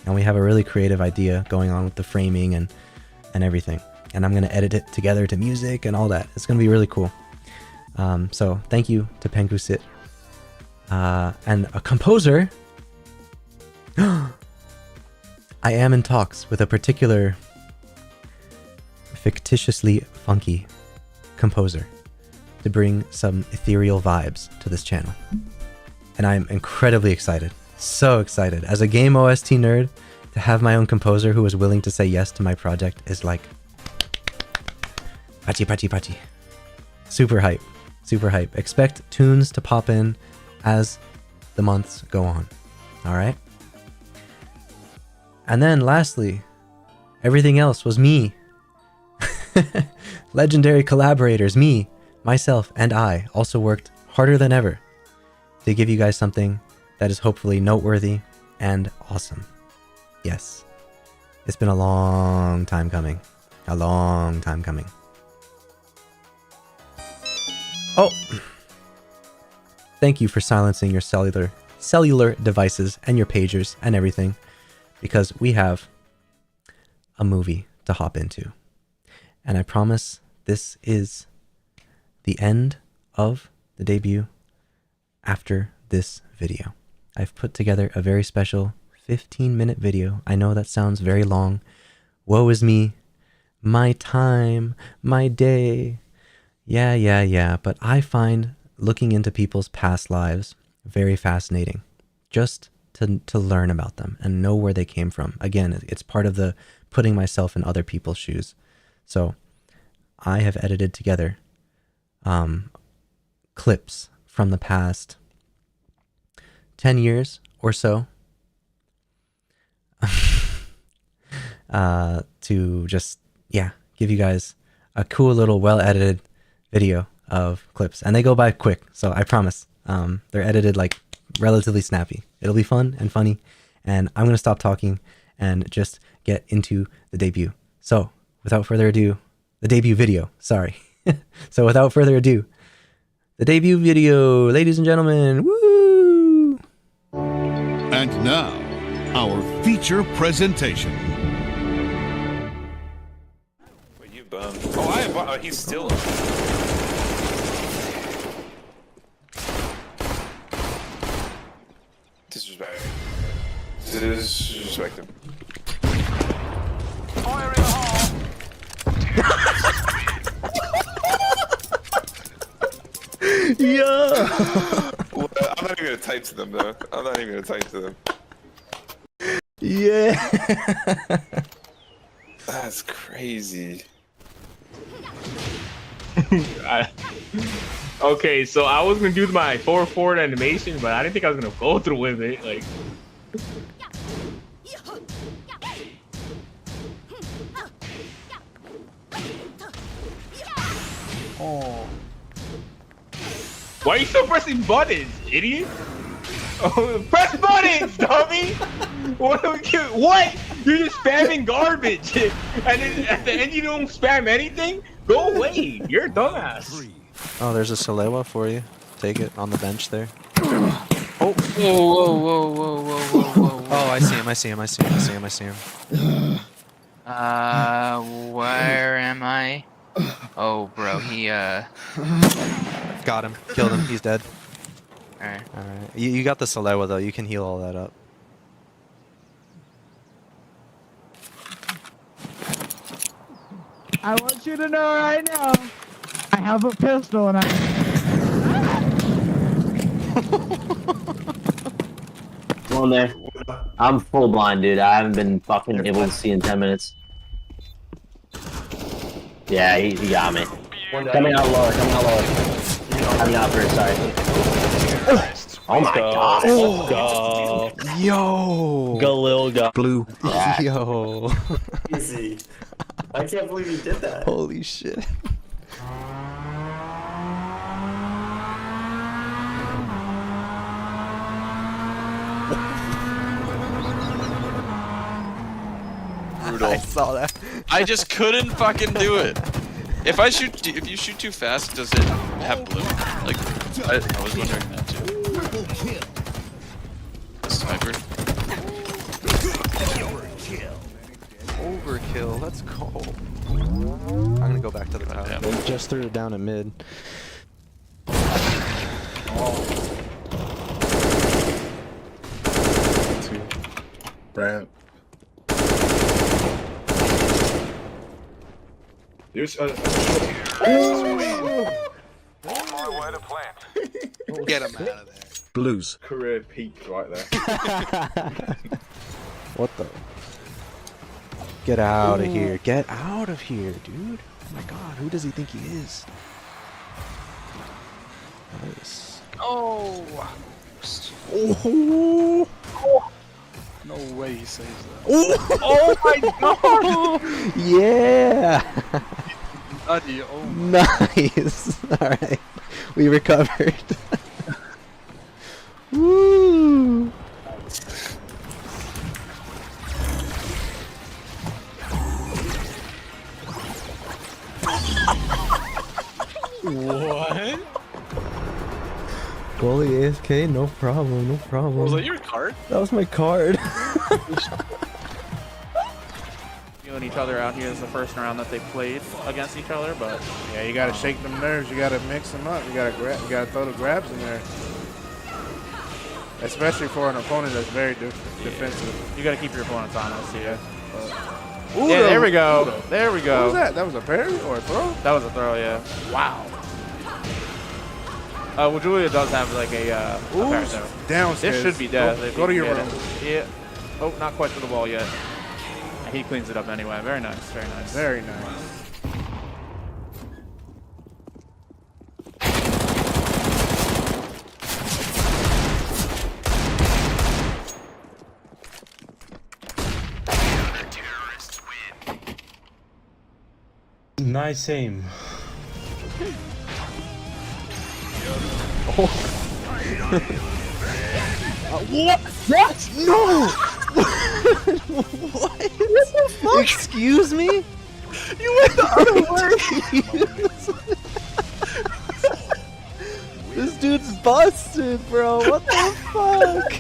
B: And we have a really creative idea going on with the framing and everything. And I'm going to edit it together to music and all that. It's going to be really cool. So thank you to Pengu Sit. And a composer. I am in talks with a particular fictitiously funky composer to bring some ethereal vibes to this channel. And I'm incredibly excited. So excited. As a game OST nerd, to have my own composer who is willing to say yes to my project is like pachi. Super hype. Expect tunes to pop in as the months go on. Alright? And then lastly, everything else was me. Legendary collaborators, me, myself, and I also worked harder than ever to give you guys something that is hopefully noteworthy and awesome. Yes, it's been a long time coming. Oh, thank you for silencing your cellular devices and your pagers and everything, because we have a movie to hop into. And I promise this is the end of the debut after this video. I've put together a very special 15-minute video. I know that sounds very long. Woe is me. My time. My day. Yeah. But I find looking into people's past lives very fascinating. Just to learn about them and know where they came from. Again, it's part of the putting myself in other people's shoes. So I have edited together clips from the past 10 years or so to just, give you guys a cool little well-edited video of clips. And they go by quick, so I promise. They're edited like relatively snappy. It'll be fun and funny, and I'm gonna stop talking and just get into the debut. So, without further ado, the debut video. Sorry. So, without further ado, the debut video, ladies and gentlemen. Woo!
C: And now, our feature presentation.
D: Wait, you bummed. Oh, I am. Oh, he's still up. Disrespect. Disrespect him. Fire in the hole!
B: Yeah.
D: Well, I'm not even gonna type to them though. I'm not even gonna type to them.
B: Yeah.
D: That's crazy.
E: Okay, so I was gonna do my forward animation, but I didn't think I was gonna go through with it. Like,
F: Oh.
E: why are you still pressing buttons, idiot? Oh, press buttons, dummy! What? What? You're just spamming garbage, and then at the end you don't spam anything. Go away! You're a dumbass.
B: Oh, there's a Salewa for you. Take it on the bench there.
F: Whoa, whoa, whoa, whoa, whoa, whoa, whoa.
B: Oh, I see him. I see him. I see him. I see him. I see him.
F: Where am I? Oh, bro, he,
B: Got him. Killed him. He's dead.
F: alright.
B: All right. You got the Salewa though. You can heal all that up.
G: I want you to know right now, I have a pistol and I.
H: Come on there. I'm full blind, dude. I haven't been fucking able to see in 10 minutes. Yeah, he got me. Coming out lower, coming out lower. Coming out first, sorry. Oh my god.
B: Oh.
H: Go.
B: Yo.
H: Go, Lil, go.
B: Blue.
H: Yeah.
B: Yo.
H: Easy. I can't believe you did that.
B: Holy shit. I saw that.
I: I just couldn't fucking do it. If you shoot too fast, does it have blue? Like, I was wondering that too. Sniper.
B: Overkill. Let's go. I'm gonna go back to the tower.
I: Damn.
B: They just threw it down at mid.
D: Ramp. There's
I: Get him out of there.
C: Blues.
D: career peak right there.
B: What the? Get out of here. Get out of here, dude. Oh my god, who does he think he is? Nice.
F: Oh!
B: Oh!
F: No way he saves that.
B: Oh my god! Yeah!
F: Buddy, oh my.
B: Nice! Alright. We recovered. Woo!
I: What?
B: Goalie AFK, no problem, no problem.
I: Was that your card?
B: That was my card.
J: Feeling each other out here is the first round that they played against each other, but
G: Yeah, you gotta shake them nerves. You gotta mix them up. You gotta grab. You gotta throw the grabs in there. Especially for an opponent that's very defensive.
J: you got to keep your opponents honest. Yeah.
G: Ooh,
J: Yeah, there we go. There we
G: What
J: go.
G: was that? That was a parry or a throw?
J: That was a throw, yeah. Wow. Well, Julia does have like a parry there.
G: Downstairs.
J: This should be death. if
G: Go to
J: he
G: your
J: can
G: room.
J: get it. Yeah. Oh, not quite to the ball yet. He cleans it up anyway. Very nice. Very nice.
G: Very nice.
K: Nice aim.
B: What? What? No! What? the fuck? Excuse me? You went the other way! This dude's busted, bro. What the fuck?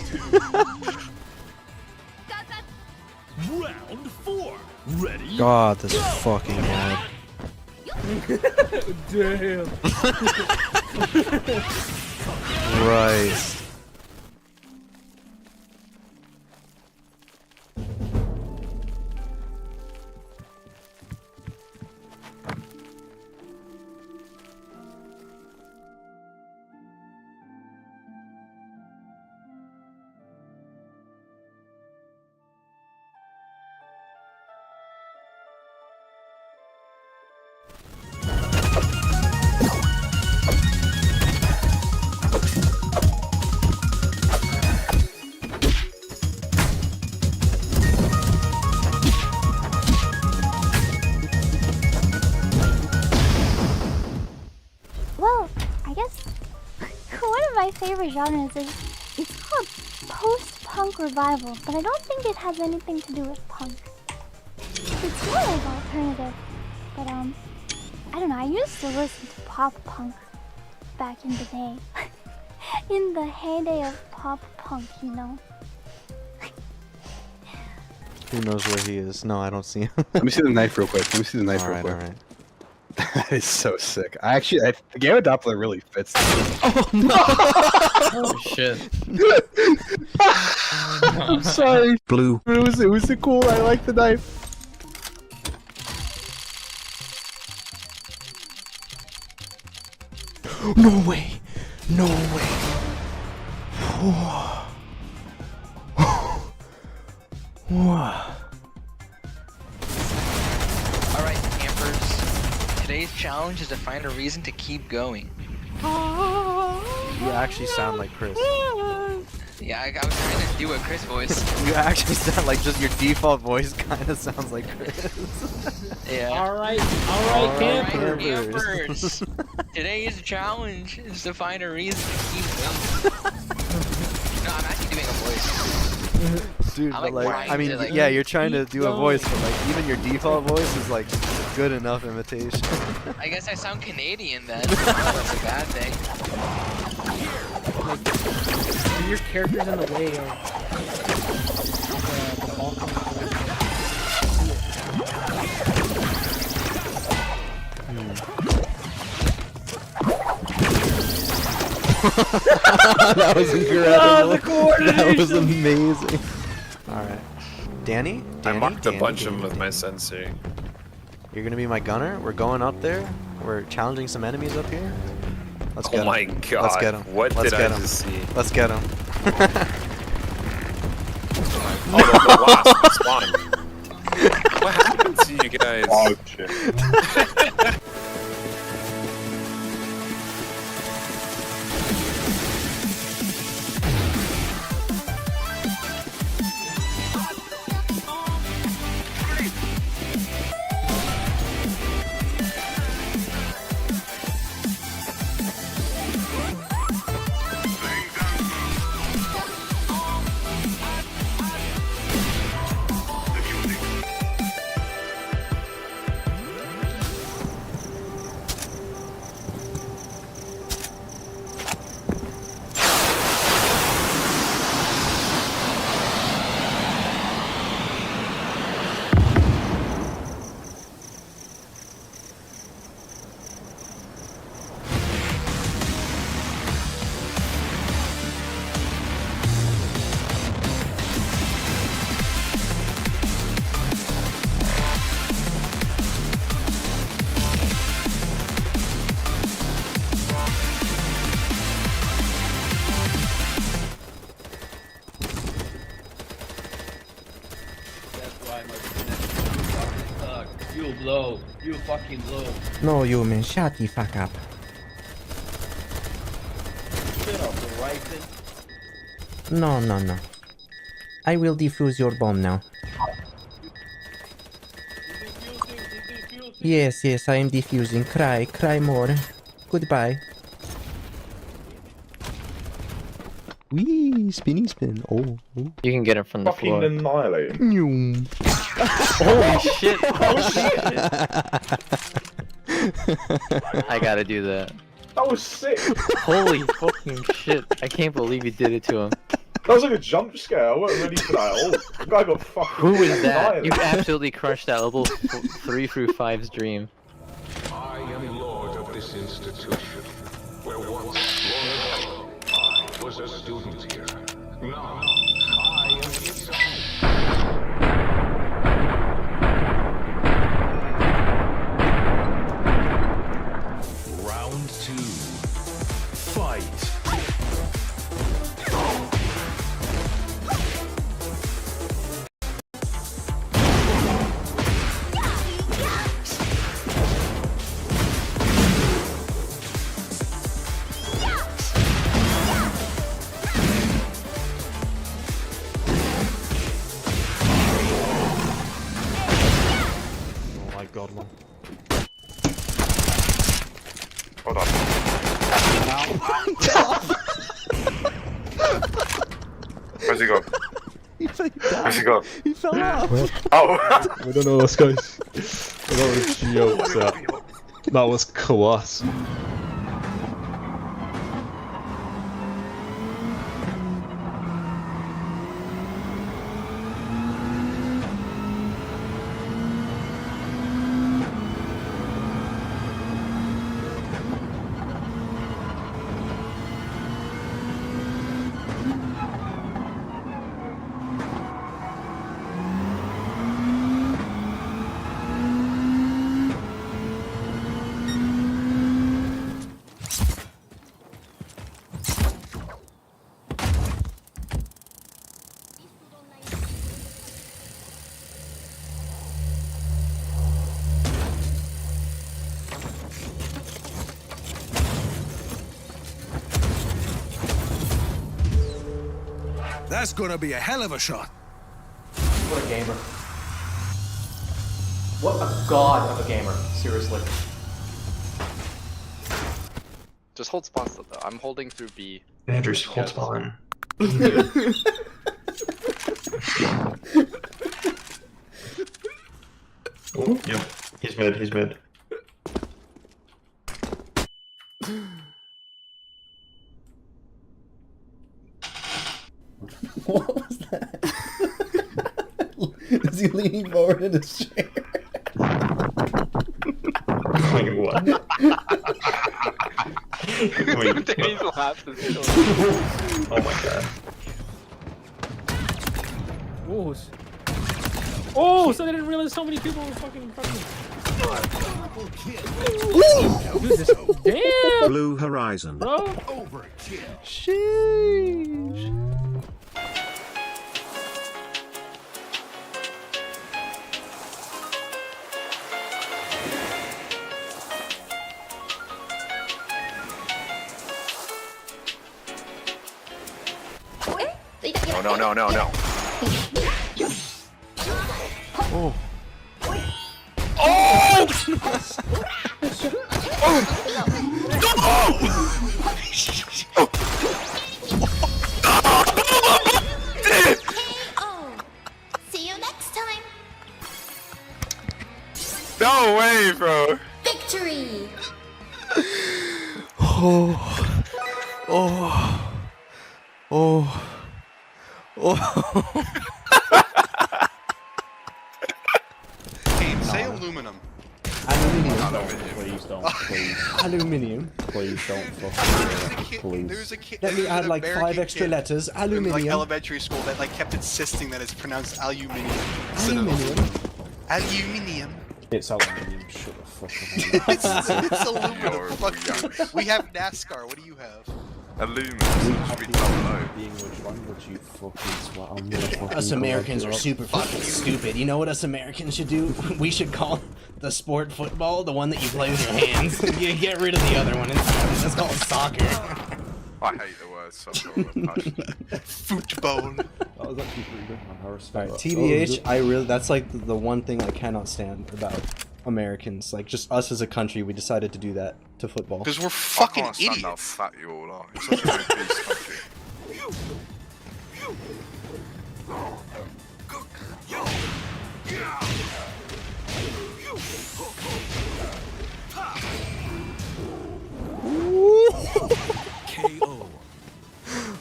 C: Round 4. Ready?
B: God, this fucking guy.
G: Damn.
B: Christ.
K: Well, I guess one of my favorite genres is it's called post-punk revival, but I don't think it has anything to do with punk. It's more like alternative, but I don't know. I used to listen to pop punk back in the day, in the heyday of pop punk, you know.
B: Who knows where he is? No, I don't see him.
L: Let me see the knife real quick. Let me see the knife real quick.
B: Alright.
L: That is so sick. I the Gamma Doppler really fits.
B: Oh no!
F: Oh shit.
L: I'm sorry.
B: Blue.
L: It was cool. I like the knife.
B: No way! No way!
F: Alright, campers. Today's challenge is to find a reason to keep going.
B: You actually sound like Chris.
F: Yeah, I was trying to do a Chris voice.
B: You actually sound like just your default voice kind of sounds like Chris.
F: Yeah.
G: Alright,
F: Alright,
B: campers.
F: campers. Today's challenge is to find a reason to keep going. No, I'm actually doing a voice.
B: Dude,
F: I'm,
B: but
F: like,
B: like,
F: trying
B: I mean,
F: to, like,
B: yeah, you're trying to do a voice, but like, even your default voice is like good enough imitation.
F: I guess I sound Canadian then. That's a bad thing.
G: Your character's in the way of the
B: That was incredible. That was amazing. Alright. Danny?
M: I marked a
B: Danny,
M: bunch of
B: Danny,
M: them with
B: Danny.
M: my sensei.
B: You're gonna be my gunner? We're going up there. We're challenging some enemies up here. Let's get
M: Oh my
B: him.
M: god.
B: Let's get him.
M: What
B: Let's
M: did
B: get
M: I
B: him.
M: just see?
B: Let's get him.
M: Oh, the wasp spawned. What happened to you guys? Oh shit.
N: You blow. You fucking blow.
B: No, you man, shut the fuck up.
N: Shut up, right?
B: No, no, no. I will defuse your bomb now. Yes, yes, I am defusing. Cry, cry more. Goodbye. Wee, spinny spin. Oh.
H: You can get it from the floor.
O: Annihilate.
H: Holy shit! Oh shit! I gotta do that.
O: That was sick.
H: Holy fucking shit! I can't believe you did it to him.
O: That was like a jump scare. I wasn't ready for that. Oh, the guy got fucking.
H: Who was that?
O: annihilated.
H: You absolutely crushed that level 3 through 5's dream.
P: I am lord of this institution, where once, long ago, I was a student here. Now, I am its
C: Round 2. Fight.
B: Oh my god, man.
M: Hold on. Where's he gone? Where's he gone?
B: He fell off.
M: Oh!
O: We don't know this, guys. That was jokes. That was class.
C: That's gonna be a hell of a shot.
Q: What a gamer. What a god of a gamer. Seriously.
I: Just hold spawn still though. I'm holding through B.
Q: Andrew's hold spawn. Oh, yep. He's mid, he's mid.
B: What was that? Is he leaning forward in his chair?
Q: Wait, what? Wait.
I: Danny's laugh is so
Q: Oh my god.
J: Oh, so they didn't realize so many people were fucking in front of me. Dude, this, damn!
C: Blue Horizon.
J: Bro.
C: Overkill.
B: Sheesh.
M: No, no, no, no, no.
B: Oh.
M: Oh!
K: See you next time.
M: No way, bro.
K: Victory.
B: Oh. Oh. Oh. Oh.
R: Kane, say aluminum.
B: Aluminium.
Q: Please don't, please.
B: Aluminium.
Q: Please don't fucking please.
R: There's a kid.
B: Let me add like 5 extra letters.
R: In
B: Aluminium.
R: like elementary school that like kept insisting that it's pronounced aluminium.
B: Aluminium.
R: Aluminium.
Q: It's aluminium. Shut the fuck up.
R: It's aluminum. Fuck. We have NASCAR. What do you have?
M: Aluminum.
Q: English language, you fucking swat. I'm gonna fucking
S: Us Americans are super fucking stupid. You know what us Americans should do? We should call the sport football the one that you play with your hands. You get rid of the other one entirely. Let's call it soccer.
M: I hate the word soccer.
R: Football.
Q: That was actually pretty good, man. I respect
B: Alright,
Q: that.
B: TBH, that's like the one thing I cannot stand about Americans. Like, just us as a country, we decided to do that to football.
R: Because we're fucking
M: I can't stand
R: idiots.
M: how fat you all are. It's such a big piece country.
C: KO.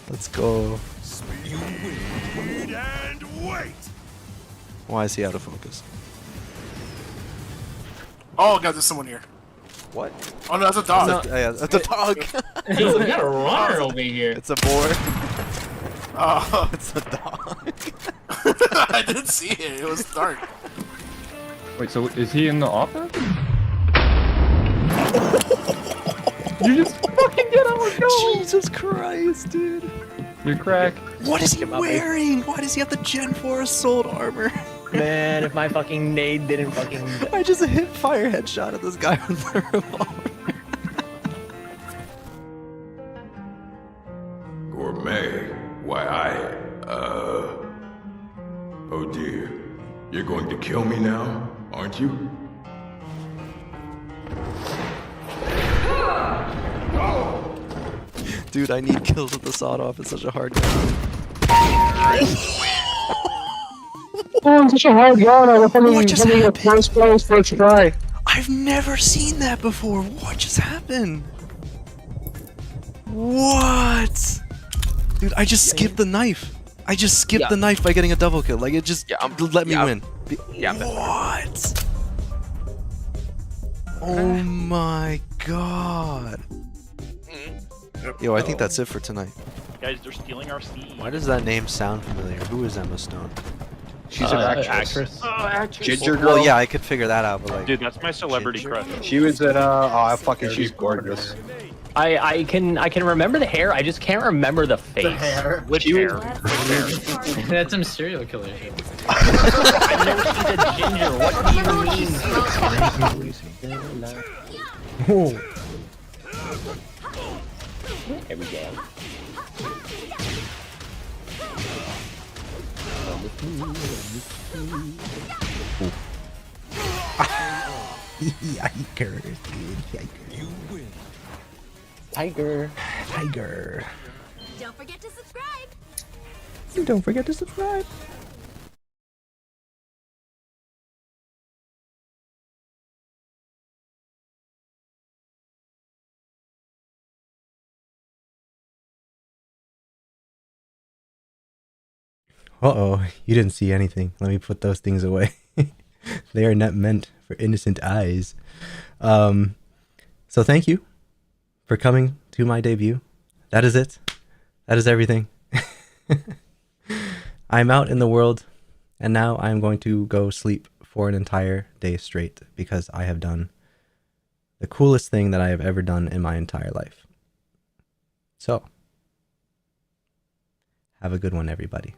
B: Let's go.
C: Speed and wait.
B: Why is he out of focus?
T: Oh god, there's someone here.
B: What?
T: Oh no, that's a dog.
B: Yeah, that's a dog.
N: Hey, we got a runner over here.
B: It's a boar.
T: Oh,
B: It's a dog.
T: I didn't see it. It was dark.
O: Wait, so is he in the office? You just fucking get out and go!
B: Jesus Christ, dude.
O: You're crack.
B: What is he wearing? Why does he have the Gen 4 assault armor?
H: Man, if my fucking nade didn't fucking...
B: I just hit fire headshot at this guy with the revolver.
P: Gourmet? Why, oh dear. You're going to kill me now, aren't you?
B: Dude, I need kills with the sawed off. It's such a hard gun.
J: Oh, it's such a hard gun. I was
B: What just happened?
J: first place, first try.
B: I've never seen that before. What just happened? What? Dude, I just skipped the knife. I just skipped the knife by getting a double kill. Like, it just let me win. What? Oh my god. Yo, I think that's it for tonight.
J: Guys, they're stealing our steam.
B: Why does that name sound familiar? Who is Emma Stone?
L: She's an actress.
J: Actress.
L: Ginger girl.
B: Well, yeah, I could figure that out, but like...
J: Dude, that's my celebrity crush.
L: She was at oh fucking she's gorgeous.
H: I can remember the hair, I just can't remember the face.
N: The hair.
J: Which hair?
N: That's some serial killer shit.
H: I've never seen a ginger. What do you mean? Here we go.
B: Yikers, dude. Yikers.
C: You win.
B: Tiger.
K: Don't forget to subscribe.
B: Don't forget to subscribe. Uh-oh, you didn't see anything. Let me put those things away. They are not meant for innocent eyes. So thank you for coming to my debut. That is it. That is everything. I'm out in the world, and now I'm going to go sleep for an entire day straight because I have done the coolest thing that I have ever done in my entire life. So, have a good one, everybody.